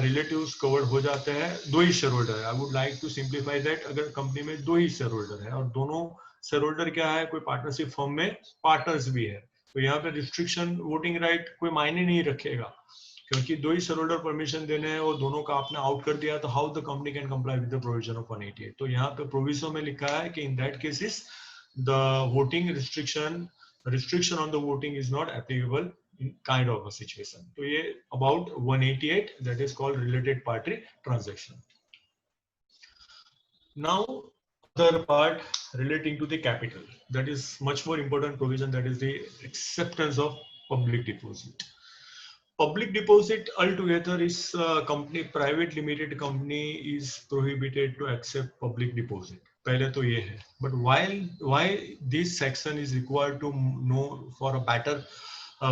रिलेटिव्स कवर्ड हो जाते हैं, दो ही शेयर होल्डर है. I would like to simplify that. अगर कंपनी में दो ही शेयर होल्डर है और दोनों शेयर होल्डर क्या है, कोई पार्टनरशिप फर्म में पार्टनर्स भी है, तो यहाँ पे रिस्ट्रिक्शन वोटिंग राइट कोई मायने नहीं रखेगा, क्योंकि दो ही शेयर होल्डर परमिशन देने हैं और दोनों का आपने आउट कर दिया, तो how the company can comply with the provision of 188. तो यहाँ पे प्रोविजन में लिखा है कि in that cases the voting restriction on the voting is not applicable kind of a situation. So ये about 188, that is called related party transaction. Now other part relating to the capital, that is much more important provision, that is the acceptance of public deposit. Public deposit altogether is company, private limited company is prohibited to accept public deposit. पहले तो ये है, but why this section is required to know for a better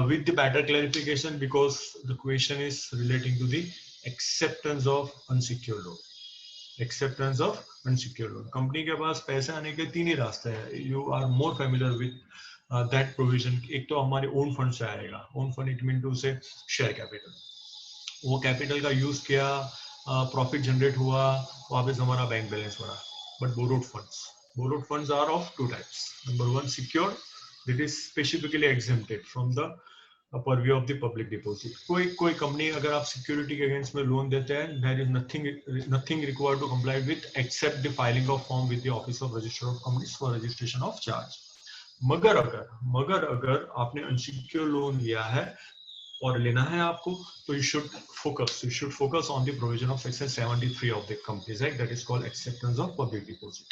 with the better clarification, because the question is relating to the acceptance of unsecured loan. Acceptance of unsecured loan. Company के पास पैसे आने के तीन ही रास्ते हैं. You are more familiar with that provision. एक तो हमारे own fund से आएगा. Own fund it mean to say share capital. वो कैपिटल का यूज किया, प्रॉफिट जनरेट हुआ, वापस हमारा बैंक बैलेंस बढ़ा. But borrowed funds are of two types. Number one, secured, that is specifically exempted from the purview of the public deposit. कोई company अगर आप सिक्योरिटी के अगेंस्ट में लोन देते हैं, there is nothing required to comply with except the filing of form with the Office of Registrar of Companies for registration of charge. मगर अगर आपने unsecured लोन लिया है और लेना है आपको, तो you should focus on the provision of section 73 of the Companies Act, that is called acceptance of public deposit.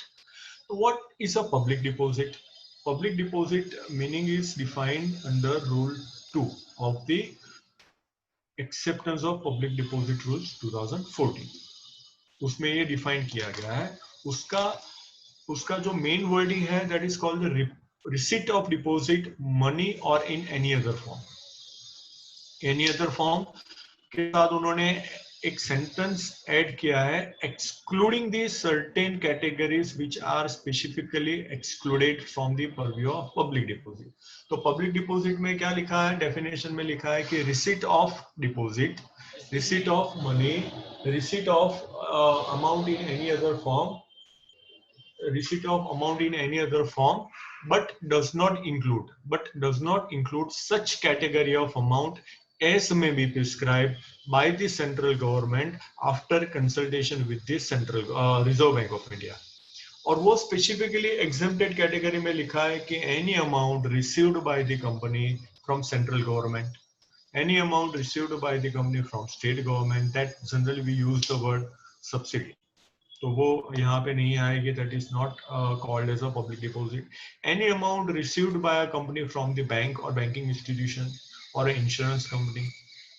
So what is a public deposit? Public deposit meaning is defined under Rule 2 of the Acceptance of Public Deposit Rules 2014. उसमें ये define किया गया है. उसका जो main wording है, that is called the receipt of deposit, money or in any other form. Any other form के साथ उन्होंने एक सेंटेंस ऐड किया है, excluding the certain categories which are specifically excluded from the purview of public deposit. तो public deposit में क्या लिखा है, डेफिनेशन में लिखा है कि receipt of deposit, receipt of money, receipt of amount in any other form, receipt of amount in any other form, but does not include such category of amount as may be prescribed by the central government after consultation with the central Reserve Bank of India. और वो specifically exempted category में लिखा है कि any amount received by the company from central government, any amount received by the company from state government, that generally we use the word subsidy. तो वो यहाँ पे नहीं आएगी, that is not called as a public deposit. Any amount received by a company from the bank or banking institution or an insurance company,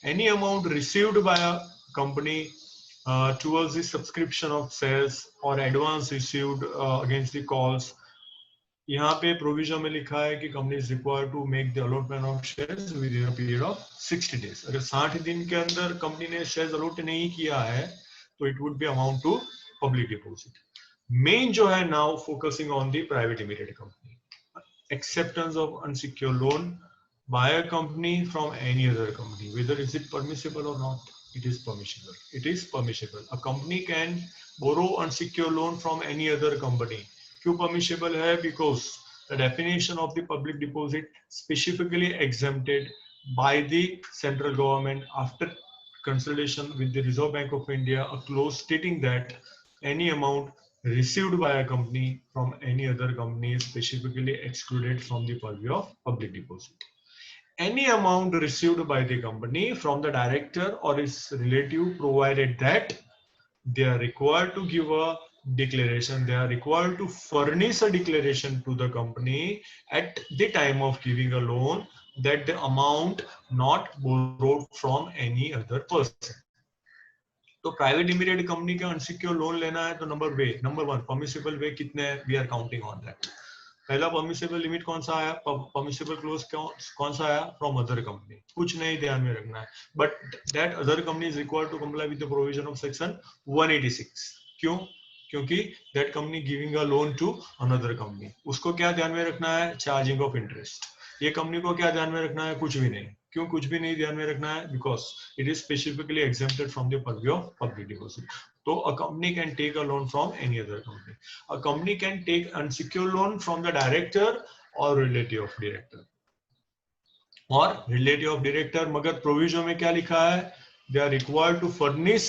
any amount received by a company towards the subscription of shares or advance received against the calls. यहाँ पे provision में लिखा है कि company is required to make the allotment of shares within a period of 60 days. अगर 60 दिन के अंदर कंपनी ने शेयर्स अलॉट नहीं किया है, तो it would be amount to public deposit. Main जो है now focusing on the private limited company. Acceptance of unsecured loan by a company from any other company. Whether is it permissible or not? It is permissible. It is permissible. A company can borrow unsecured loan from any other company. क्यों permissible है? Because the definition of the public deposit specifically exempted by the central government after consultation with the Reserve Bank of India, a clause stating that any amount received by a company from any other company is specifically excluded from the purview of public deposit. Any amount received by the company from the director or his relative, provided that they are required to give a declaration, they are required to furnish a declaration to the company at the time of giving a loan that the amount not borrowed from any other person. तो private limited company का unsecure loan लेना है, तो number one permissible way कितने, we are counting on that. पहला permissible limit कौन सा आया, परमिसेबल क्लोज कौन सा आया, फ्रॉम अदर कंपनी, कुछ नहीं ध्यान में रखना है, but that other company is required to comply with the provision of section 186। क्यों? क्योंकि that company giving a loan to another company, उसको क्या ध्यान में रखना है, चार्जिंग ऑफ इंटरेस्ट। ये कंपनी को क्या ध्यान में रखना है, कुछ भी नहीं। क्यों कुछ भी नहीं ध्यान में रखना है, because it is specifically exempted from the purview of public deposit. तो a company can take a loan from any other company. A company can take unsecured loan from the director or relative of director. और relative of director, मगर provision में क्या लिखा है, they are required to furnish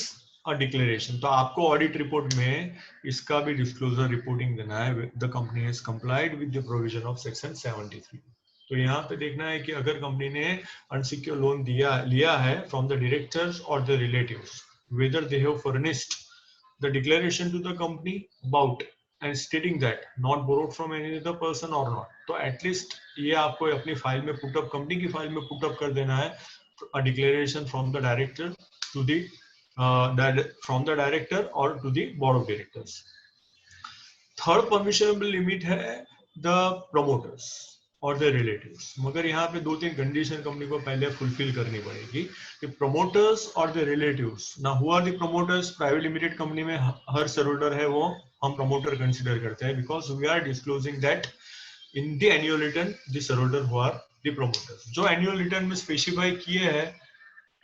a declaration. तो आपको audit report में इसका भी डिस्क्लोजर रिपोर्टिंग देना है, the company has complied with the provision of section 73. तो यहाँ पे देखना है कि अगर कंपनी ने अनसिक्योर लोन लिया है फ्रॉम द डायरेक्टर्स और the relatives, whether they have furnished the declaration to the company about and stating that not borrowed from any other person or not. तो एटलीस्ट ये आपको अपनी फाइल में put up, company की file में put up कर देना है, a declaration from the director to the from the director or to the board of directors. Third permissible limit है द प्रमोटर्स और द रिलेटिव्स, मगर यहाँ पे 2-3 कंडीशन कंपनी को पहले फुलफिल करनी पड़ेगी कि प्रमोटर्स और द रिलेटिव्स। ना who are the promoters, private limited company में हर शेयर होल्डर है वो हम प्रमोटर कंसीडर करते हैं, because we are disclosing that in the annual return the shareholder who are the promoters, जो एनुअल रिटर्न में स्पेसिफाई किए हैं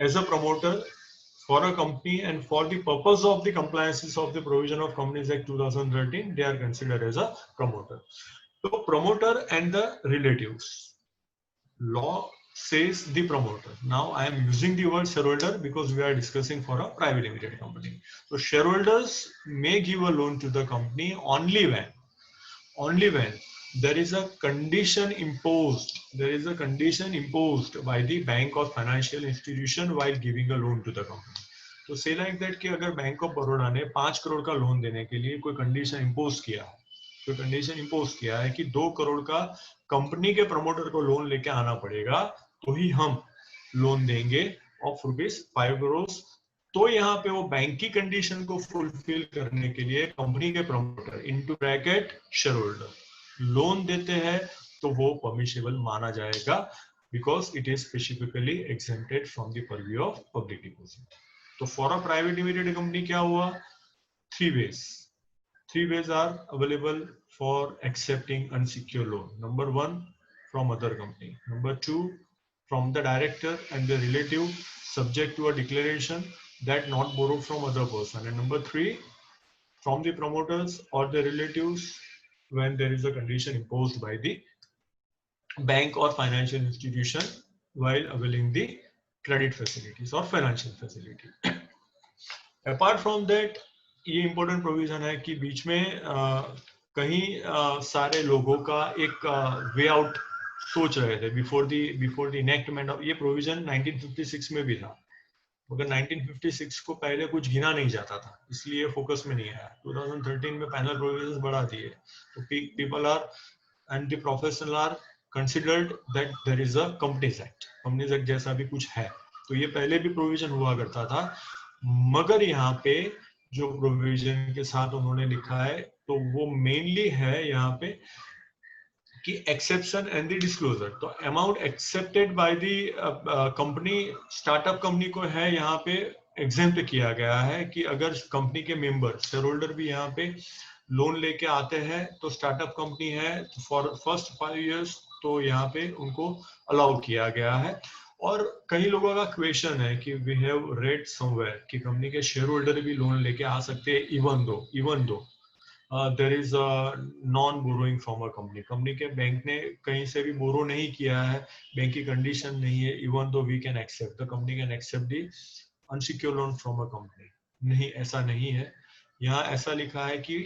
as a promoter for a company and for the purpose of the compliances of the provision of Companies Act 2013, they are considered as a promoter. So promoter and the relatives. Law says the promoter. Now I am using the word shareholder because we are discussing for a private limited company. So shareholders may give a loan to the company only when there is a condition imposed, by the bank or financial institution while giving a loan to the company. तो say like that कि अगर bank of Baroda ने 5 करोड़ का loan देने के लिए कोई condition impose किया है कि 2 करोड़ का कंपनी के प्रमोटर को लोन लेके आना पड़ेगा तो ही हम लोन देंगे ऑफ ₹5 करोड़, तो यहाँ पे वो बैंक की कंडीशन को फुलफिल करने के लिए कंपनी के promoter into bracket shareholder loan देते हैं तो वो परमिशेबल माना जाएगा, because it is specifically exempted from the purview of public deposit. तो for a private limited company क्या हुआ, 3 ways are available for accepting unsecured loan. Number 1, from other company. Number 2, from the director and the relative, subject to a declaration that not borrowed from other person. And number 3, from the promoters or the relatives when there is a condition imposed by the bank or financial institution while availing the credit facilities or financial facility. Apart from that, ये important provision है कि बीच में कहीं सारे लोगों का एक way out सोच रहे थे बिफोर द इनेक्टमेंट ऑफ, ये प्रोविजन 1956 में भी था, मगर 1956 को पहले कुछ गिना नहीं जाता था, इसलिए फोकस में नहीं आया। 2013 में पैनल प्रोविजंस बढ़ा दिए, तो people are and the professional are considered that there is a companies act जैसा भी कुछ है, तो ये पहले भी प्रोविजन हुआ करता था, मगर यहाँ पे जो प्रोविजन के साथ उन्होंने लिखा है तो वो मेनली है यहाँ पे कि एक्सेप्शन एंड द डिस्क्लोजर। तो amount accepted by the company, startup company को है यहाँ पे एग्जेम्प्ट किया गया है कि अगर कंपनी के मेंबर शेयर होल्डर भी यहाँ पे लोन लेके आते हैं तो स्टार्टअप कंपनी है फॉर फर्स्ट 5 years, तो यहाँ पे उनको अलाउ किया गया है। और कई लोगों का क्वेश्चन है कि वी हैव रेड समवेयर कि कंपनी के शेयर होल्डर भी लोन लेके आ सकते हैं even though there is non borrowing from a company के बैंक ने कहीं से भी बोरो नहीं किया है, बैंक की कंडीशन नहीं है, even though we can accept the company can accept the unsecured loan from a company. नहीं, ऐसा नहीं है, यहाँ ऐसा लिखा है कि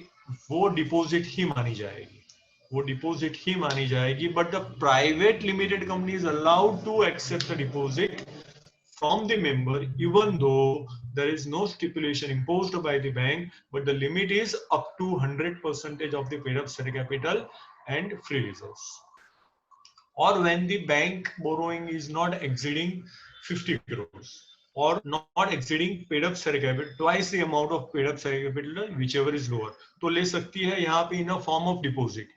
वो डिपॉजिट ही मानी जाएगी, but the private limited company is allowed to accept the deposit from the member even though there is no stipulation imposed by the bank, but the limit is up to 100% of the paid up share capital and free reserves, or when the bank borrowing is not exceeding 50 crores, or not exceeding paid up share capital twice the amount of paid up share capital whichever is lower. तो ले सकती है यहाँ पे in a form of deposit,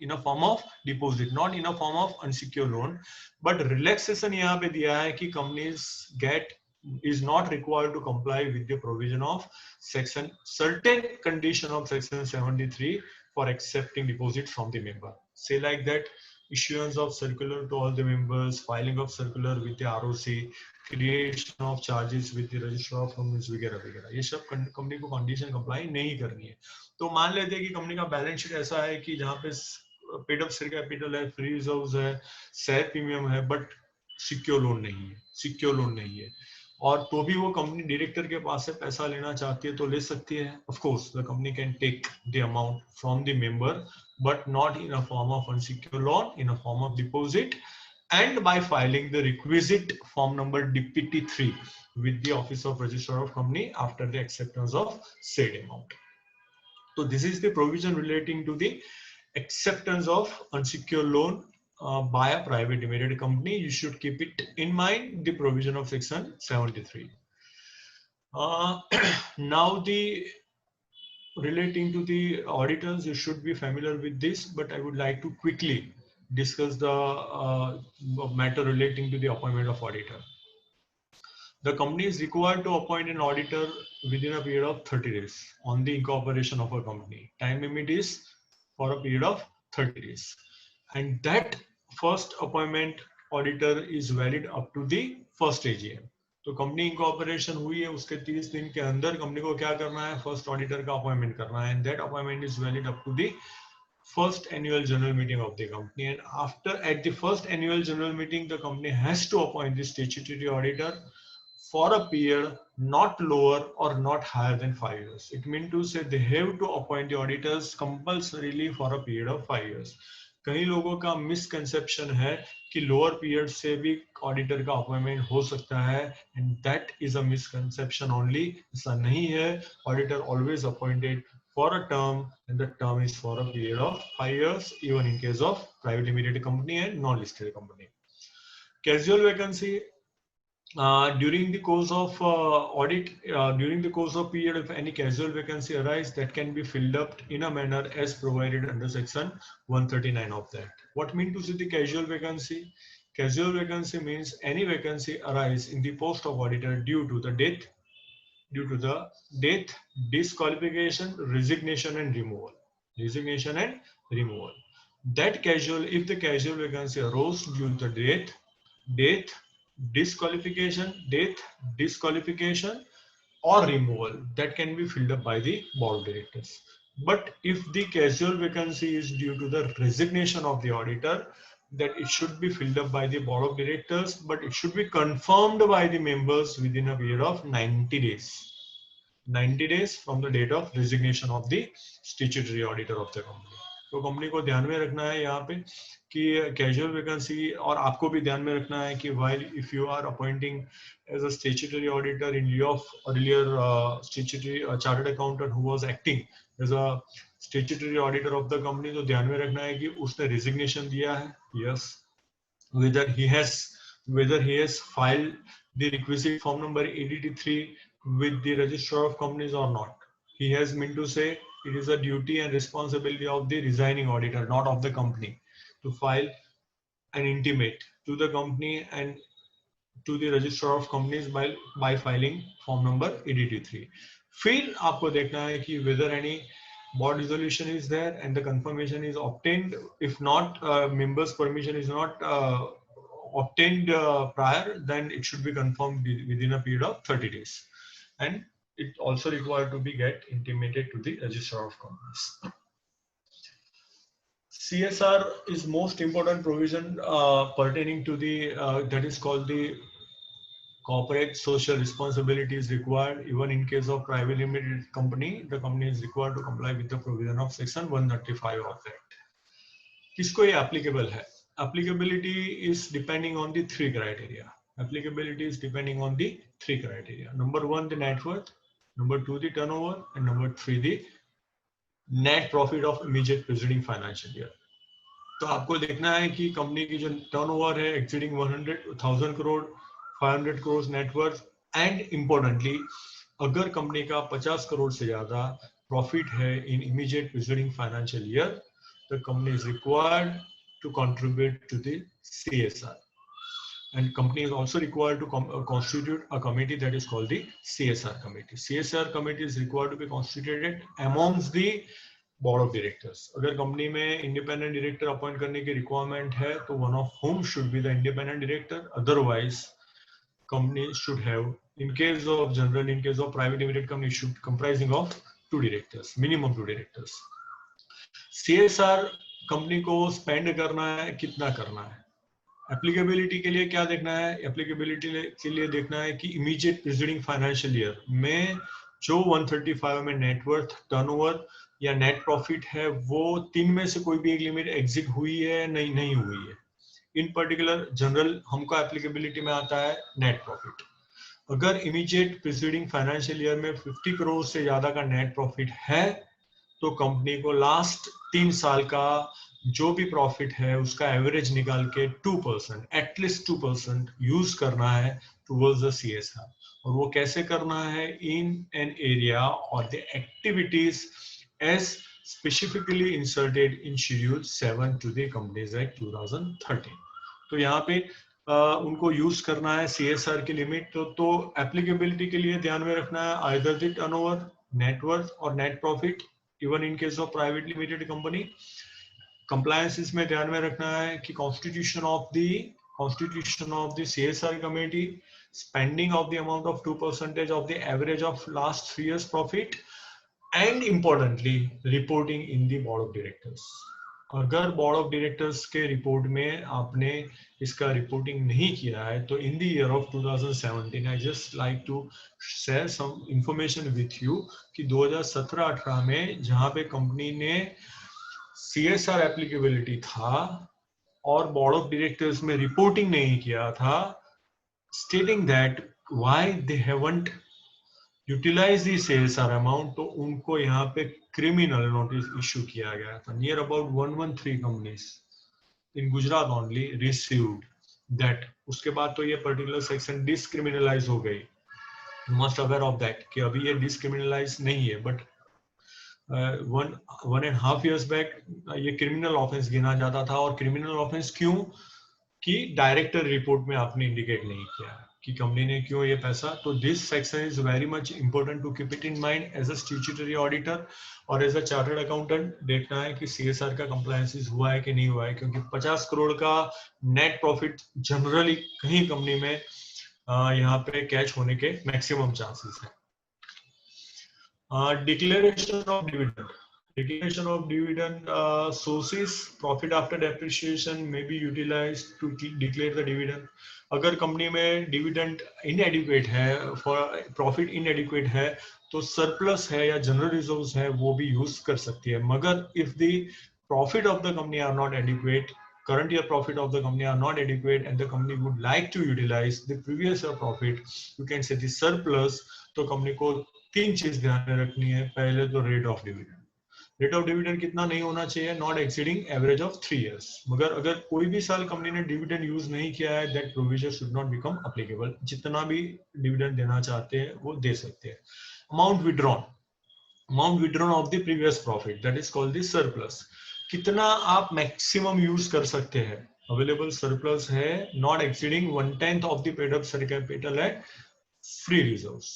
not in a form of unsecured loan. But relaxation यहाँ पे दिया है कि companies is not required to comply with the provision of certain condition of section 73 for accepting deposit from the member. Say like that, issuance of circular to all the members, filing of circular with the ROC, creation of charges with the register of companies वगैरह वगैरह, ये सब company को condition comply नहीं करनी है. तो मान लेते हैं कि कंपनी का बैलेंस शीट ऐसा है कि जहां पे पेड अप शेयर कैपिटल है, फ्री रिजर्व्स है, शेयर प्रीमियम है, बट सिक्योर लोन नहीं है, और तो भी वो कंपनी डायरेक्टर के पास से पैसा लेना चाहती है तो ले सकती है. Of course the company can take the amount from the member, but not in a form of unsecured loan, in a form of deposit, and by filing the requisite form number DPT3 with the Office of Registrar of Company after the acceptance of said amount. So this is the provision relating to the acceptance of unsecured loan by a private limited company. You should keep it in mind, the provision of section 73. Now the relating to the auditors, you should be familiar with this, but I would like to quickly discuss the matter relating to the appointment of auditor. The company is required to appoint an auditor within a period of 30 days on the incorporation of a company. Time limit is for a period of 30 days. And that first appointment auditor is valid up to the first AGM. तो company incorporation हुई है, उसके 30 दिन के अंदर company को क्या करना है, फर्स्ट ऑडिटर का अपॉइंटमेंट करना है, and that appointment is valid up to the first annual general meeting of the company. And after at the first annual general meeting, the company has to appoint the statutory auditor for a period not lower or not higher than 5 years. It means to say they have to appoint the auditors compulsorily for a period of 5 years. कई लोगों का misconception है कि lower period से भी auditor का appointment हो सकता है, and that is a misconception only. ऐसा नहीं है. Auditor always appointed for a term, and the term is for a period of 5 years, even in case of private limited company and non-listed company. Casual vacancy, during the course of audit, during the course of period, if any casual vacancy arise, that can be filled up in a manner as provided under section 139 of that. What mean to say the casual vacancy? Casual vacancy means any vacancy arise in the post of auditor due to the death, disqualification, resignation and removal. That casual, if the casual vacancy arose due to death, disqualification or removal, that can be filled up by the board of directors. But if the casual vacancy is due to the resignation of the auditor, that it should be filled up by the board of directors, but it should be confirmed by the members within a period of 90 days. 90 days from the date of resignation of the statutory auditor of the company. तो company को ध्यान में रखना है यहाँ पे कि casual vacancy, और आपको भी ध्यान में रखना है कि while if you are appointing as a statutory auditor in lieu of earlier statutory chartered accountant who was acting as a statutory auditor of the company, तो ध्यान में रखना है कि उसने resignation दिया है. Yes, whether he has filed the requisite form number ADT3 with the registrar of companies or not. He has meant to say it is a duty and responsibility of the resigning auditor, not of the company, to file and intimate to the company and to the registrar of companies by filing form number ADT3. फिर आपको देखना है कि whether any board resolution is there and the confirmation is obtained. If not, members permission is not obtained prior, then it should be confirmed within a period of 30 days. And it also required to be get intimated to the registrar of companies. CSR is most important provision pertaining to the that is called the corporate social responsibility is required. Even in case of private limited company, the company is required to comply with the provision of section 135 of that. किसको ये applicable है? Applicability is depending on the three criteria. Number one, the net worth. Number two, the turnover. And number three, the net profit of immediate preceding financial year. तो आपको देखना है कि company की जो टर्नओवर है exceeding 100,000 crore, 500 crores net worth, and importantly अगर company का 50 करोड़ से ज्यादा प्रॉफिट है in immediate preceding financial year, the company is required to contribute to the CSR. And company is also required to constitute a committee that is called the CSR committee. CSR committee is required to be constituted amongst the board of directors. अगर company में independent director appoint करने की requirement है तो one of whom should be the independent director. Otherwise, company should have, in case of general, in case of private limited company, should comprising of 2 directors, minimum 2 directors. CSR company को spend करना है, कितना करना है? Applicability के लिए क्या देखना है? एप्लीकेबिलिटी के लिए देखना है कि इमीडिएट प्रीसीडिंग फाइनेंशियल ईयर में जो 135 में नेटवर्थ, टर्नओवर या नेट प्रॉफिट है, वो 3 में से कोई भी एक लिमिट एग्जिट हुई है, नहीं हुई है. इन पर्टिकुलर जनरल हमको एप्लीकेबिलिटी में आता है नेट प्रॉफिट. अगर इमीडिएट प्रीसीडिंग फाइनेंशियल ईयर में 50 करोड़ से ज्यादा का नेट प्रॉफिट है तो कंपनी को लास्ट 3 साल का जो भी प्रॉफिट है उसका एवरेज निकाल के 2%, एटलीस्ट 2% यूज करना है टुवर्ड्स द CSR. और वो कैसे करना है? इन एन एरिया और the activities as specifically inserted in schedule 7 to the companies act 2013. तो यहाँ पे उनको यूज करना है CSR की लिमिट. तो एप्लीकेबिलिटी के लिए ध्यान में रखना है आइदर द टर्नओवर, नेटवर्थ और net profit, even in case of private limited company. Compliance इसमें ध्यान में रखना है कि constitution of the CSR committee, spending of the amount of 2% of the average of last 3 years profit, and importantly reporting in the board of directors. अगर board of directors के report में आपने इसका रिपोर्टिंग नहीं किया है तो in the year of 2017 I just like to share some information with you कि 2017-18 में जहां पे कंपनी ने CSR एप्लीकेबिलिटी था और बोर्ड ऑफ डायरेक्टर्स में रिपोर्टिंग नहीं किया था, stating that why they haven't utilise the CSR amount, तो उनको यहाँ पे क्रिमिनल नोटिस इशू किया गया था. Near about 113 companies in Gujarat only received that. उसके बाद तो ये पर्टिकुलर सेक्शन डिस्क्रिमिनलाइज हो गई. मस्ट अवेयर ऑफ दैट कि अभी ये डिस्क्रिमिनलाइज नहीं है, बट 1.5 years बैक ये क्रिमिनल ऑफेंस गिना जाता था. और क्रिमिनल ऑफेंस क्यों? कि डायरेक्टर रिपोर्ट में आपने इंडिकेट नहीं किया कि कंपनी ने क्यों ये पैसा. तो this section is very much important to keep it in mind as a statutory auditor और एज अ चार्टर्ड अकाउंटेंट. देखना है कि CSR का कंप्लायंस हुआ है कि नहीं हुआ है, क्योंकि 50 करोड़ का नेट प्रॉफिट जनरली कहीं कंपनी में यहाँ पे कैच होने के मैक्सिमम चांसेस है. Declaration of dividend sources, profit after depreciation may be utilized to declare the dividend. अगर कंपनी में डिविडेंड इनएडिक्वेट है, फॉर प्रॉफिट इनएडिक्वेट है, तो सरप्लस है या जनरल रिजर्व्स है वो भी यूज कर सकती है. मगर if the profit of the company are not adequate, current year profit of the company are not adequate and the company would like to utilize the previous year profit, you can say the surplus. तो company को 3 चीज ध्यान में रखनी है. पहले तो rate of dividend. Rate of dividend कितना नहीं होना चाहिए? Not exceeding average of 3 years. मगर अगर कोई भी साल कंपनी ने डिविडेंड यूज नहीं किया है, that provision should not become applicable. जितना भी डिविडेंड देना चाहते हैं वो दे सकते हैं. Amount withdrawn of the previous profit, that is called the surplus. कितना आप मैक्सिमम यूज कर सकते हैं? अवेलेबल सरप्लस है not exceeding 1/10 of the paid up share capital at free reserves.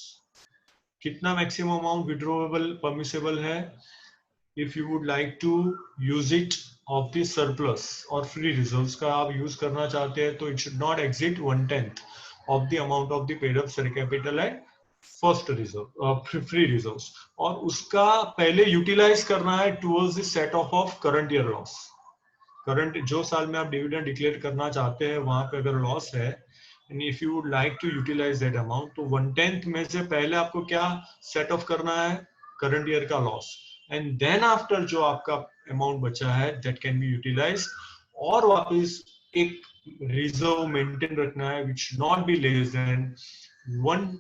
कितना मैक्सिमम अमाउंट विड्रॉवेबल परमिसेबल है? If you would like to use it of the surplus और free reserves का आप use करना चाहते हैं तो it should not exceed 1/10 of the amount of the paid up share capital at first reserve, free reserves. और उसका पहले यूटिलाइज करना है towards the set of current year loss. Current जो साल में आप डिविडेंड डिक्लेयर करना चाहते हैं वहां पे अगर लॉस है, and if you would like to utilize that amount, तो 1/10 में से पहले आपको क्या सेट ऑफ करना है? करंट ईयर का लॉस. एंड देन आफ्टर जो आपका अमाउंट बचा है दैट कैन बी यूटिलाइज्ड. और वापस एक रिजर्व मेंटेन रखना है which should not be less than 1/5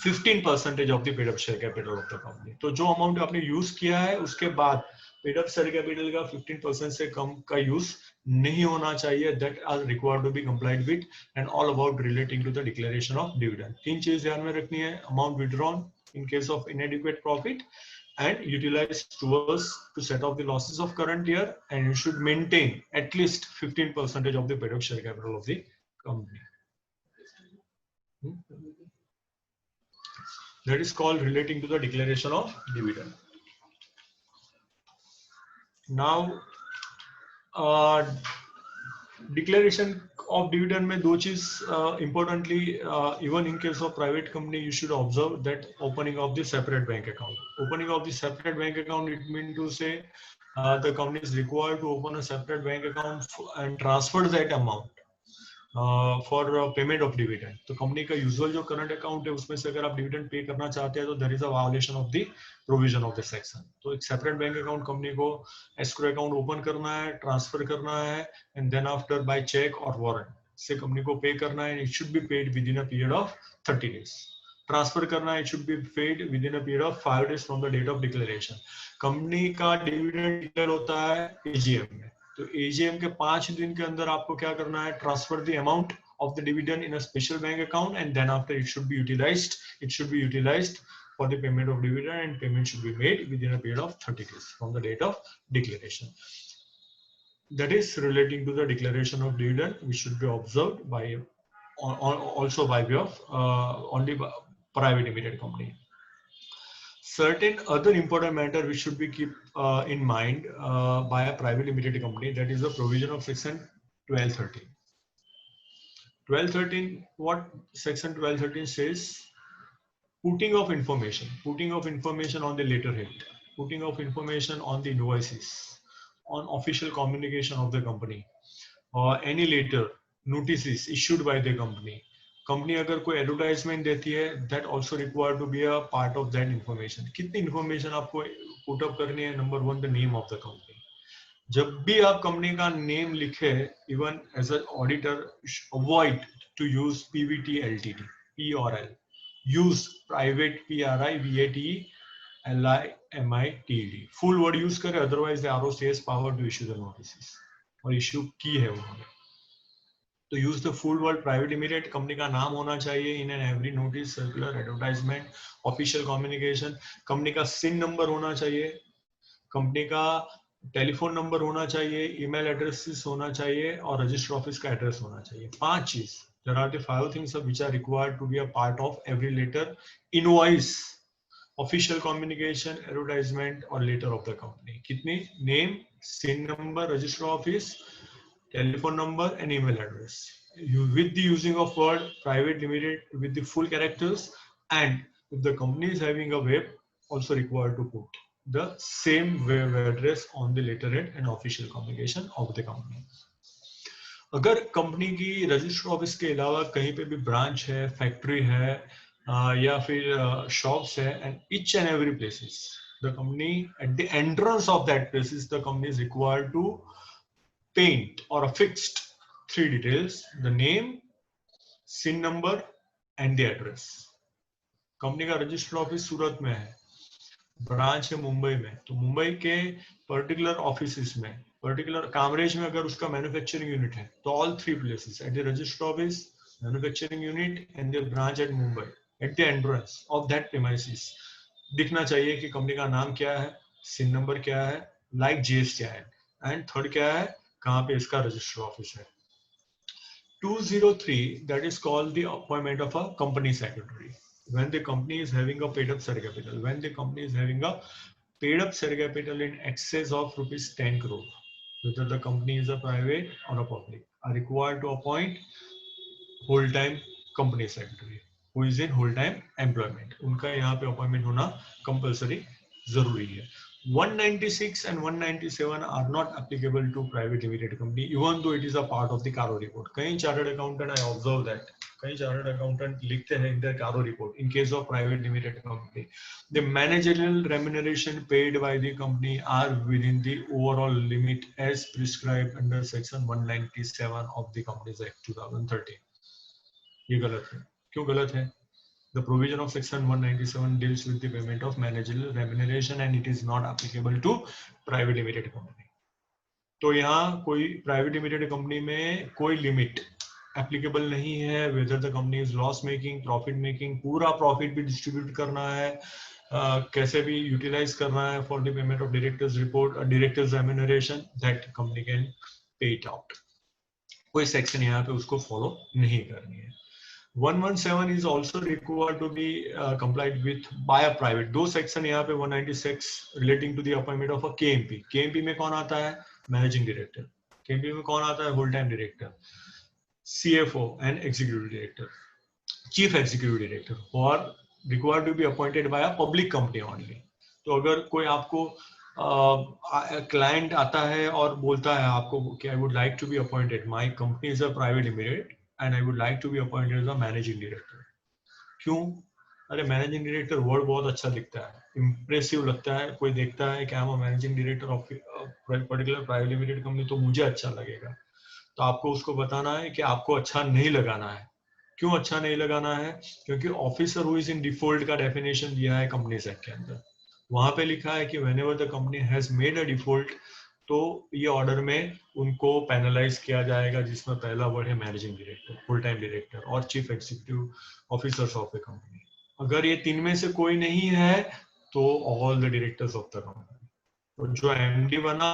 15% of the paid up share capital of the company. तो जो अमाउंट आपने यूज किया है उसके बाद पेड अप शेयर कैपिटल का 15% से कम का यूज नहीं होना चाहिए। That are required to be complied with and all about relating to the declaration of dividend. तीन चीज ध्यान में रखनी है, amount withdrawn in case of inadequate profit and utilized towards to set off the losses of current year, and you should maintain at least 15% of the paid up share capital of the company. That is called relating to the declaration of dividend. Now declaration of dividend में दो चीज importantly even in case of private company you should observe that opening of the separate bank account. Opening of the separate bank account, it means to say the company is required to open a separate bank account and transfer that amount for payment of dividend. तो company का usual जो current account है उसमें से अगर आप dividend pay करना चाहते हैं तो there is a violation of the provision of the section. तो एक सेपरेट बैंक अकाउंट कंपनी को एस्क्रो अकाउंट ओपन करना है, ट्रांसफर करना है and then after by cheque और वारंट से कंपनी को पे करना है। It should be paid within a period of 30 days। Transfer करना है, it should be paid within a period of 5 days from the date of declaration. Company का dividend declare होता है AGM में, तो AGM के 5 दिन के अंदर आपको क्या करना है, transfer the amount of the dividend in a special bank account, and then after it should be utilized for the payment of dividend, and payment should be made within a period of 30 days from the date of declaration. That is relating to the declaration of dividend, which should be observed by also by way of only private limited company. Certain other important matter which should be keep in mind by a private limited company, that is the provision of section 1213. 1213, what section 1213 says? Putting of information on the letterhead, putting of information on the invoices, on official communication of the company, or any letter, notices issued by the company. Company अगर कोई advertisement देती है, that also required to be a part of that information. कितनी information आपको put up करनी है? Number 1, the name of the company. जब भी आप कंपनी का नेम लिखे, even as a auditor, avoid to use PVT LTD, P और L, use private PRIVATE LIMITED, full word use करें, otherwise the ROC has power to issue the notices, और issue की है उन्होंने। तो use the full word private limited, company का नाम होना चाहिए in and every notice, circular, advertisement, official communication. Company का सिन नंबर होना चाहिए, कंपनी का टेलीफोन नंबर होना चाहिए, ईमेल एड्रेस होना चाहिए, और रजिस्टर ऑफिस का एड्रेस होना चाहिए। 5 चीज, there are the 5 things which are required to be a part of every letter, invoice, official communication, advertisement और लेटर ऑफ द कंपनी। कितनी? Name, CIN number, register office, telephone number and email address, with the using of word private limited with the full characters, and if the company is having a web, also required to put the same web address on the letterhead and official communication of the company. अगर company की register office के अलावा कहीं पे भी branch है, factory है, या फिर शॉप्स है, and each and every places the company at the entrance of that places the company is required to paint or affixed 3 details: the name, SIN number and the address. Company का register office सूरत में है, branch है मुंबई में, तो मुंबई के particular offices में, particular Kamrej में अगर उसका मैन्युफैक्चरिंग यूनिट है, तो all 3 places at the register office, manufacturing unit and the branch at Mumbai, at the entrance of that premises दिखना चाहिए कि कंपनी का नाम क्या है, सिन नंबर क्या है, लाइक जीएसटी है, एंड थर्ड क्या है, कहाँ पे इसका रजिस्टर ऑफिस है। 203, that is called the appointment of a company secretary. When the company is having a paid up share capital, when the company is having a paid up share capital in excess of rupees 10 crore, whether the company is a private or a public, are required to appoint whole time company secretary who is in whole time employment. उनका यहाँ पे appointment होना compulsory जरूरी है। 196 and 197 are not applicable to private limited company, even though it is a part of the Caro report. कई chartered accountant, I observe that, कई chartered accountant लिखते हैं in their Caro report, in case of private limited company, the managerial remuneration paid by the company are within the overall limit as prescribed under section 197 of the Companies Act 2013. ये गलत है। क्यों गलत है? The provision of section 197 deals with the payment of managerial remuneration and it is not applicable to private limited company. तो यहाँ कोई private limited company में कोई लिमिट एप्लीकेबल नहीं है, whether the company is loss making, profit making, पूरा profit भी distribute करना है, कैसे भी यूटिलाइज करना है for the payment of directors report, directors remuneration, that company can pay it out. कोई सेक्शन यहाँ पे उसको फॉलो नहीं करनी है. 117 is also required to be complied with by a private. दो सेक्शन यहाँ पे 196 relating to the appointment of a KMP. KMP में कौन आता है? Managing director. KMP में कौन आता है? Whole time director, CFO and executive director, chief executive director, or required to be appointed by a public company only. तो अगर कोई आपको क्लाइंट आता है और बोलता है आपको कि I would like to be appointed, my company is a private limited and I would like to be appointed as a managing director. क्यों? अरे मैनेजिंग डायरेक्टर वर्ड बहुत अच्छा दिखता है, इंप्रेसिव लगता है, कोई देखता है कि I am a managing director of particular private limited company, तो मुझे अच्छा लगेगा. तो आपको उसको बताना है कि आपको अच्छा नहीं लगाना है. क्यों अच्छा नहीं लगाना है? क्योंकि officer who is in default का डेफिनेशन दिया है कंपनीज एक्ट के अंदर. वहां पे लिखा है कि whenever the company has made a default, तो ये ऑर्डर में उनको पेनलाइज किया जाएगा, जिसमें पहला वर्ड है managing director, full time director और chief executive officers of the company. अगर ये तीन में से कोई नहीं है तो all the directors of the company. तो जो एमडी बना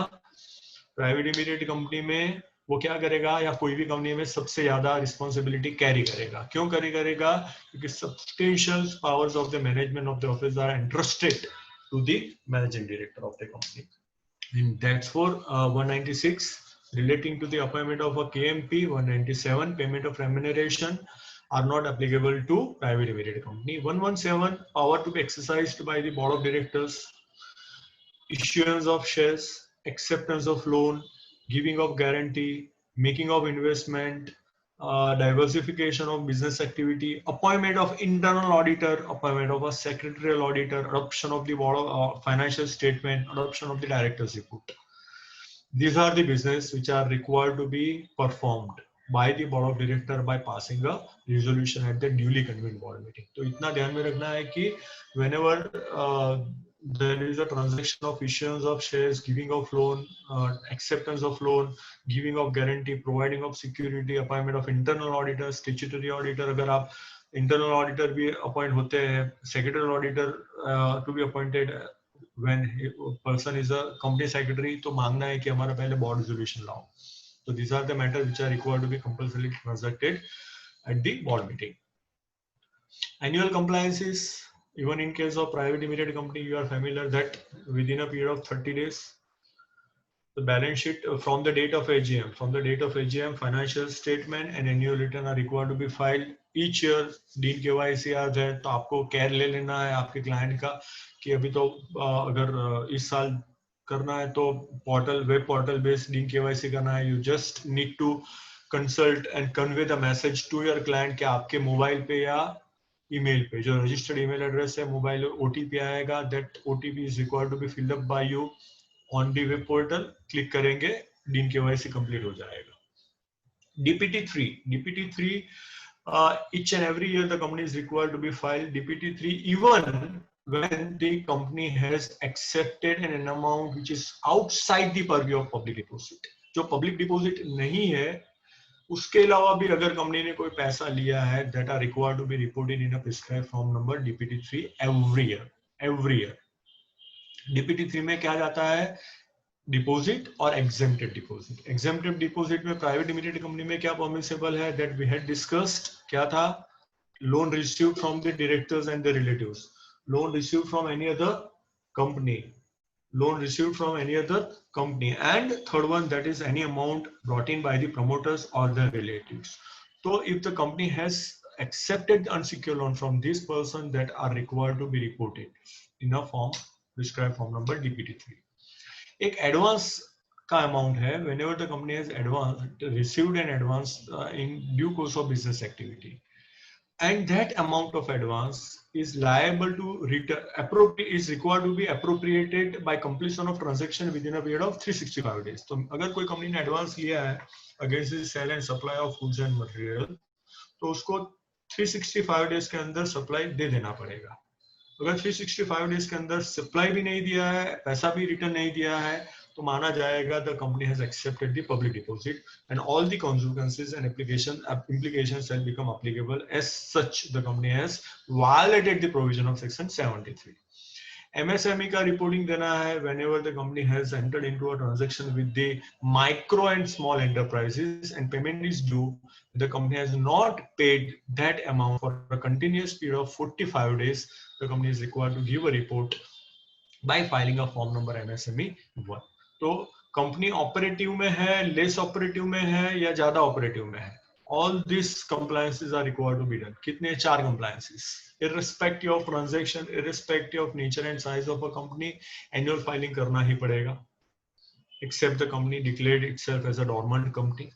प्राइवेट लिमिटेड कंपनी में, वो क्या करेगा, या कोई भी कंपनी में सबसे ज्यादा रिस्पॉन्सिबिलिटी कैरी करेगा. क्यों कैरी करेगा? क्योंकि substantial powers of the management of the office are entrusted to the managing director of the company. And that's for 196 relating to the appointment of a KMP. 197 payment of remuneration are not applicable to private limited company. 117 power to be exercised by the board of directors, issuance of shares, acceptance of loan, giving of guarantee, making of investment, diversification of business activity, appointment of internal auditor, appointment of a secretarial auditor, adoption of the board of financial statement, adoption of the director's report. These are the business which are required to be performed by the board of director by passing a resolution at the duly convened board meeting. तो इतना ध्यान में रखना है कि whenever there is a transaction of issuance of shares, giving of loan, acceptance of loan, giving of guarantee, providing of security, appointment of internal auditor, statutory auditor, अगर आप internal auditor भी appoint होते हैं, secretarial auditor to be appointed when a person is a company secretary, तो मांगना है कि हमारा पहले board resolution लाओ. So these are the matters which are required to be compulsorily transacted at the board meeting. Annual compliances. Even in case of private limited company, you are familiar that within a period of 30 days, the balance sheet from the date of AGM, financial statement and annual return are required to be filed each year. Dean KYC आ जाए तो आपको care ले लेना है आपके client का कि अभी तो अगर इस साल करना है तो web portal based DIN KYC करना है. You just need to consult and convey the message to your client कि आपके मोबाइल पे या ईमेल पे जो रजिस्टर्ड ईमेल एड्रेस है, मोबाइल OTP आएगा. That OTP is required to be filled up by you on the web portal. Click करेंगे, DIN KYC complete हो जाएगा. DPT3 each and every year the company is required to be filed DPT3 even when the company has accepted an amount which is outside the purview of public deposit. जो public deposit नहीं है उसके अलावा भी अगर company ने कोई पैसा लिया है, that are required to be reported in a prescribed form number DPT3 every year. DPT3 में क्या जाता है? डिपॉजिट और एग्जेम्प्टेड डिपॉजिट. एग्जेम्प्टेड डिपॉजिट में प्राइवेट लिमिटेड कंपनी में क्या परमिसेबल है? That we had discussed. क्या था? Loan received from the directors and the relatives, loan received from any other company, and third one, that is any amount brought in by the promoters or the relatives. So if the company has accepted unsecured loan from this person, that are required to be reported in a form prescribed form number DPT3. एक advance का amount है. whenever the company has received an advance in due course of business activity, and that amount of advance is liable to is required to be appropriated by completion of transaction within a period of 365 days. तो अगर कोई company ने advance लिया है against the sale and supply of goods and material, तो उसको 365 days के अंदर सप्लाई दे देना पड़ेगा। अगर 365 डेज के अंदर सप्लाई भी नहीं दिया है, पैसा भी रिटर्न नहीं दिया है, तो माना जाएगा the company has accepted the public deposit and all the consequences and implications shall become applicable. As such, the company has violated the provision of section 73. MSME का रिपोर्टिंग देना है whenever the company has entered into a transaction with the micro and small enterprises and payment is due, the company has not paid that amount for a continuous period of 45 days, the company is required to give a report by filing a form number MSME 1. तो company operative में है, less operative में है या ज्यादा operative में है, all these compliances are required to be done. कितने? 4 compliances. Irrespective of transaction, irrespective of nature and size of a company, annual filing करना ही पड़ेगा. Except the company declared itself as a dormant company.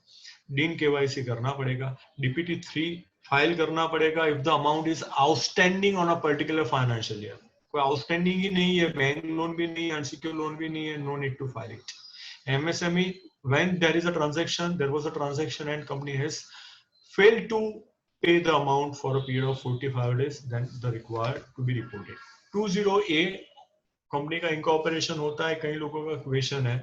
Dean KYC करना पड़ेगा. DPT 3 file करना पड़ेगा if the amount is outstanding on a particular financial year. कोई outstanding ही नहीं है, bank loan भी नहीं है, unsecured लोन भी नहीं है, no need to file it. MSME, when there is a transaction, there was a transaction and company has failed to pay the amount for a period of 45 days, then the required to be reported. 20A company का incorporation होता है. कई लोगों का question है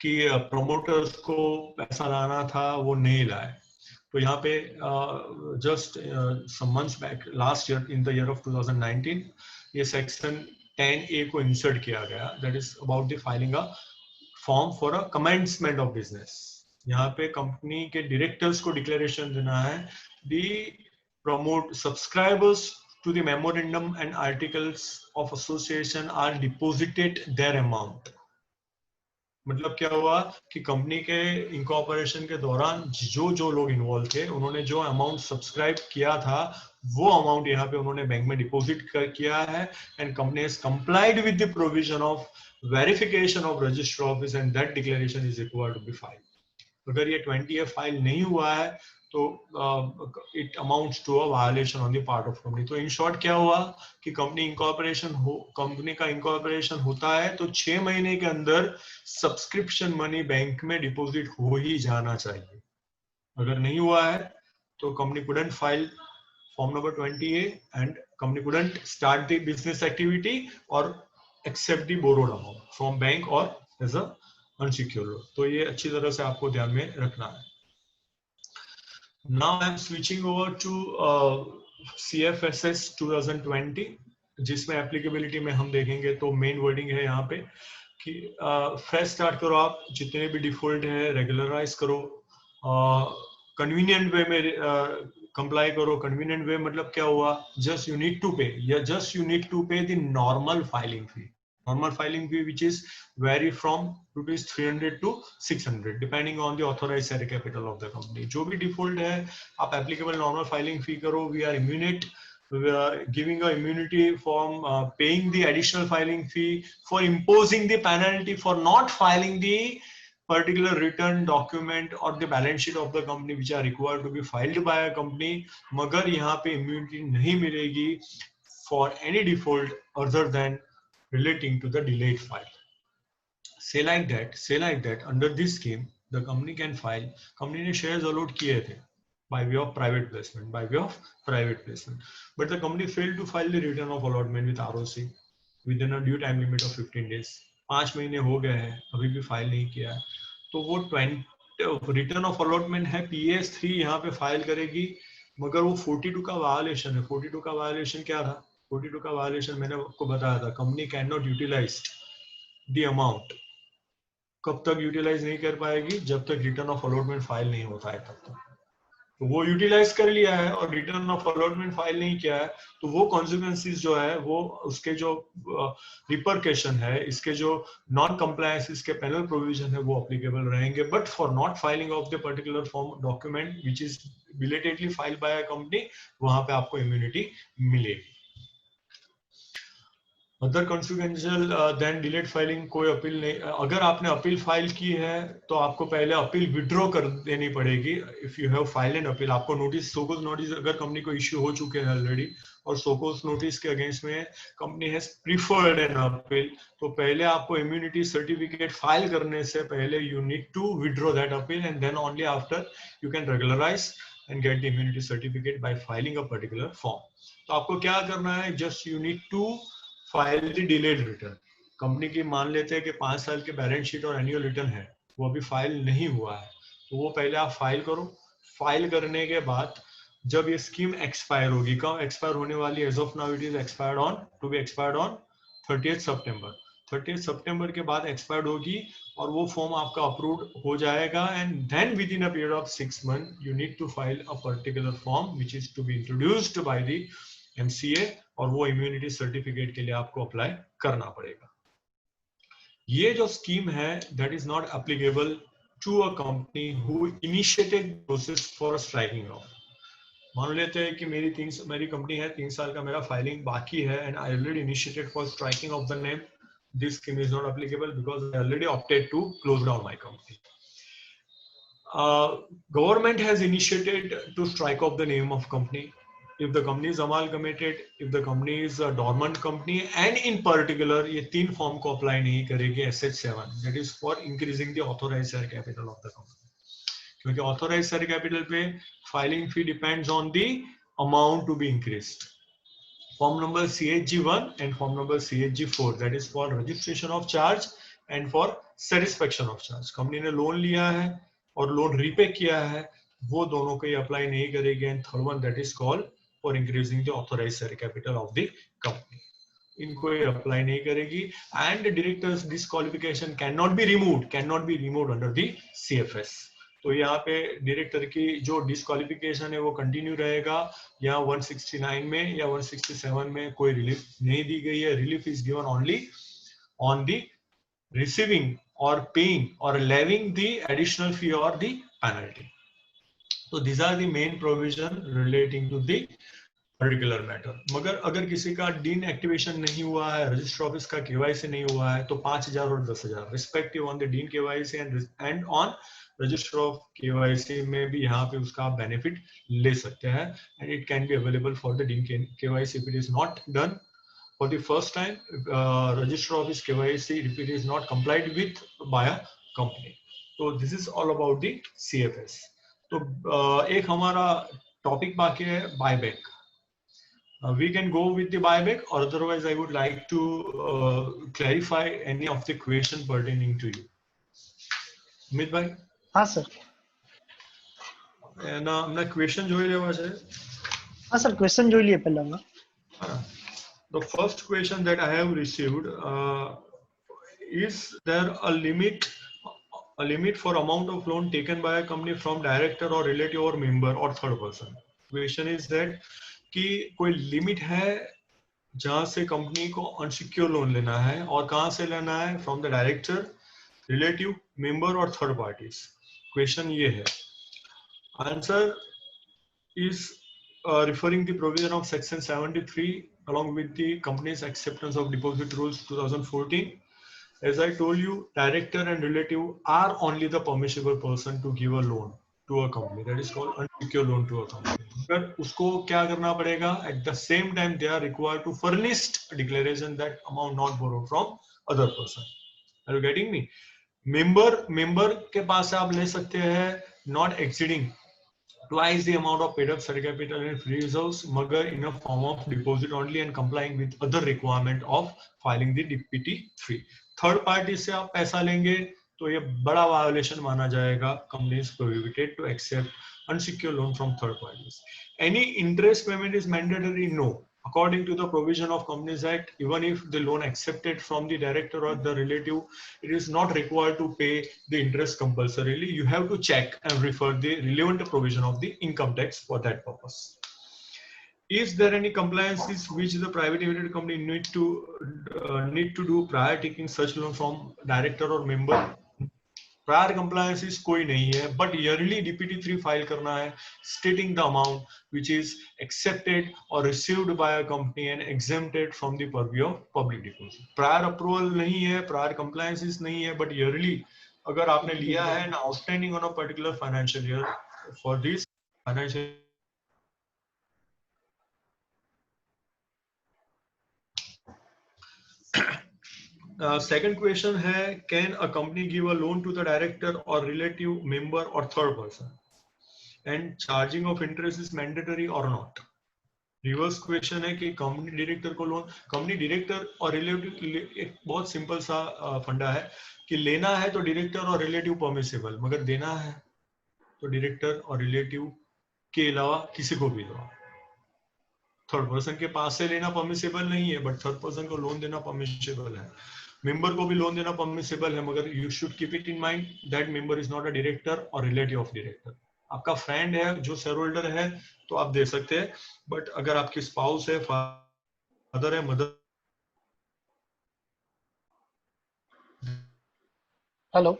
कि promoters को पैसा लाना था, वो नहीं लाए. तो यहाँ पे just some months back, last year, in the year of 2019, ये सेक्शन 10A को इंसर्ट किया गया. That is about the filing a form for a commencement of business. यहाँ पे कंपनी के डायरेक्टर्स को डिक्लेरेशन देना है the promote subscribers to the memorandum and articles of association are deposited their amount. मतलब क्या हुआ कि कंपनी के इनकॉर्पोरेशन के दौरान जो लोग इन्वॉल्व थे, उन्होंने जो अमाउंट सब्सक्राइब किया था, वो अमाउंट यहाँ पे उन्होंने बैंक में डिपॉजिट किया है. And company has complied with the provision of verification of register office and that declaration is required to be filed. अगर ये 20A फाइल नहीं हुआ है तो it amounts to a violation on the part of company. तो in short क्या हुआ कि कंपनी का इनकॉर्पोरेशन होता है तो 6 महीने के अंदर सब्सक्रिप्शन मनी बैंक में डिपॉजिट हो ही जाना चाहिए. अगर नहीं हुआ है तो company couldn't file form number 20A and company couldn't start the business activity or accept the borrowed amount from bank or as a unsecured loan. तो ये अच्छी तरह से आपको ध्यान में रखना है. Now I am switching over to CFSS 2020, जिसमें एप्लीकेबिलिटी में हम देखेंगे तो मेन वर्डिंग है यहाँ पे कि फ्रेश स्टार्ट करो. आप जितने भी डिफॉल्ट है रेगुलराइज करो, कन्वीनियंट वे में कंप्लाई करो. कन्वीनियंट वे मतलब क्या हुआ? जस्ट यू नीड टू पे या जस्ट यू नीड टू पे the normal filing fee. Normal filing fee which is vary from rupees 300 to 600 depending on the authorized share capital of the company. जो भी default है आप applicable normal filing fee करो. We are immune. We are giving a immunity from paying the additional filing fee, for imposing the penalty for not filing the particular return document or the balance sheet of the company which are required to be filed by a company. मगर यहाँ पे immunity नहीं मिलेगी for any default other than relating to the delayed file. Say like that under this scheme the company can file. company ने shares allot किए थे by way of private placement, but the company failed to file the return of allotment with ROC within a due time limit of 15 days. 5 महीने हो गए हैं, अभी भी file नहीं किया है. तो वो रिटर्न ऑफ अलॉटमेंट है PS3 यहाँ पे फाइल करेगी, मगर वो 42 का वायलेशन है. 42 का वायलेशन क्या था? 42 का वायलेशन मैंने आपको बताया था, company can not utilise the amount. कब तक यूटिलाइज नहीं कर पाएगी? जब तक रिटर्न ऑफ अलॉटमेंट फाइल नहीं होता है तब तक. तो वो यूटिलाइज कर लिया है और रिटर्न ऑफ अलॉटमेंट फाइल नहीं किया है, तो वो कॉन्सिक्वेंसेस जो है, वो उसके जो रिपरकेशन है, इसके जो नॉन कंप्लायंस, इसके पेनल प्रोविजन है, वो अप्लीकेबल रहेंगे. But for not filing of the particular form document which is belatedly filed by a company, वहां पे आपको इम्यूनिटी मिलेगी. Other consequential then delayed filing, कोई अपील नहीं. अगर आपने अपील फाइल की है तो आपको पहले अपील विड्रॉ कर देनी पड़ेगी. If you have filed an appeal, आपको नोटिस, सोकोस नोटिस अगर कंपनी को इश्यू हो चुके हैं ऑलरेडी और सोकोस नोटिस के अगेंस्ट में company has preferred an appeal, तो पहले आपको इम्यूनिटी सर्टिफिकेट फाइल करने से पहले you need to withdraw that appeal and then only after you can regularise and get the immunity certificate by filing a particular form. तो आपको क्या करना है, just you need to file the delayed return. Company की मान लेते हैं कि 5 साल के बैलेंस शीट और एनुअल रिटर्न है, वो अभी फाइल नहीं हुआ है, तो वो पहले आप फाइल करो. फाइल करने के बाद जब ये स्कीम एक्सपायर होगी, कब एक्सपायर होने वाली, as of now it is expired on, to be expired on 30th September. 30th सितंबर के बाद एक्सपायर्ड होगी और वो फॉर्म आपका अप्रूव्ड हो जाएगा. And then within a period of 6 months you need to file a particular form which is to be introduced by the MCA, और वो इम्यूनिटी सर्टिफिकेट के लिए आपको अप्लाई करना पड़ेगा. ये जो स्कीम है that is not applicable to a company who initiated process for striking off. मान लेते हैं कि मेरी कंपनी है, 3 साल का मेरा फाइलिंग बाकी है, and I already initiated for striking off the name. This scheme is not applicable because I already opted to close down my company. Government has initiated to strike off the name of company if the company is amalgamated, if the company is a dormant company, and in particular ये 3 form को apply नहीं करेगी SH7, that is for increasing the authorized share capital of the company. क्योंकि authorized share capital पे filing fee depends on the amount to be increased. Form number CHG1 and form number CHG4, that is for registration of charge and for satisfaction of charge. Company ने loan लिया है और loan repay किया है, वो दोनों को ये अप्लाई नहीं करेगी. And third one that is called for increasing the authorised share capital of the company, इनको ये अप्लाई नहीं करेगी. And directors disqualification can not be removed under the CFS. तो यहाँ पे डायरेक्टर की जो डिस्क्वालिफिकेशन है वो कंटिन्यू रहेगा. यहाँ 169 में या 167 में कोई रिलीफ नहीं दी गई है. Relief is given only on the receiving or paying or levying the additional fee or the penalty. So these are the main provision relating to the particular matter. मगर अगर किसी का डीन एक्टिवेशन नहीं हुआ है, रजिस्टर ऑफिस का KYC नहीं हुआ है, तो 5,000 और 10,000 respective on the dean KYC and on register of KYC में भी यहाँ पे उसका आप बेनिफिट ले सकते हैं. And it can be available for the dean KYC if it is not done for the first time, register office KYC if it is not complied with by a company. So this is all about the CFS. तो एक हमारा topic बाकी है buyback. We can go with the buyback, or otherwise I would like to clarify any of the question pertaining to you. Amit bhai? हाँ sir. ना हमने question જોઈ લેવા છે. हाँ सर, क्वेश्चन જોઈ लिए पहले हम. The first question that I have received is there a limit for amount of loan taken by a company from director or relative or member or third person. Question is that कि कोई limit है जहां से company को unsecure loan लेना है, और कहां से लेना है, from the director, relative, member और थर्ड पार्टीज. क्वेश्चन ये है. Answer is referring the provision of section 73 along with the company's acceptance of deposit rules 2014. As I told you, director and relative are only the permissible person to give a loan to a company. That is called unsecured loan to a company. पर उसको क्या करना पड़ेगा? At the same time, they are required to furnish a declaration that amount not borrowed from other person. Are you getting me? Member के पास से आप ले सकते हैं not exceeding twice the amount of paid up share capital and free reserves, magar in a form of deposit only and complying with other requirement of filing the DPT3. Third party से आप पैसा लेंगे तो ये बड़ा violation माना जाएगा. Company is prohibited to accept unsecured loan from third parties. Any interest payment is mandatory? No. According to the provision of Companies Act, even if the loan accepted from the director or the relative, it is not required to pay the interest compulsorily. You have to check and refer the relevant provision of the income tax for that purpose. Is there any compliances which the private limited company need to do prior taking such loan from director or member? Prior compliances कोई नहीं है, but yearly DPT3 file करना है stating the amount which is accepted और received by a company and exempted from the purview of public deposit. Prior approval नहीं है, prior compliances नहीं है, बट ईयरली अगर आपने लिया है ना outstanding on a particular financial year for this financial. Second question है, can a company give a loan to the director or relative, member or third person? And charging of interest is mandatory और not. Reverse question है कि company director को loan, company director और relative, एक बहुत simple सा फंडा है कि लेना है तो डायरेक्टर और रिलेटिव परमिसेबल, मगर देना है तो डायरेक्टर और रिलेटिव के अलावा किसी को भी दो. थर्ड पर्सन के पास से लेना परमिसेबल नहीं है, बट थर्ड पर्सन को लोन देना परमिसेबल है. मेंबर को भी लोन देना परमिसेबल है, मगर you should keep it in mind that member is not a director और रिलेटिव ऑफ डायरेक्टर. आपका फ्रेंड है जो शेयर होल्डर है तो आप दे सकते हैं, बट अगर आपकी स्पाउस है, फादर है, मदर. हेलो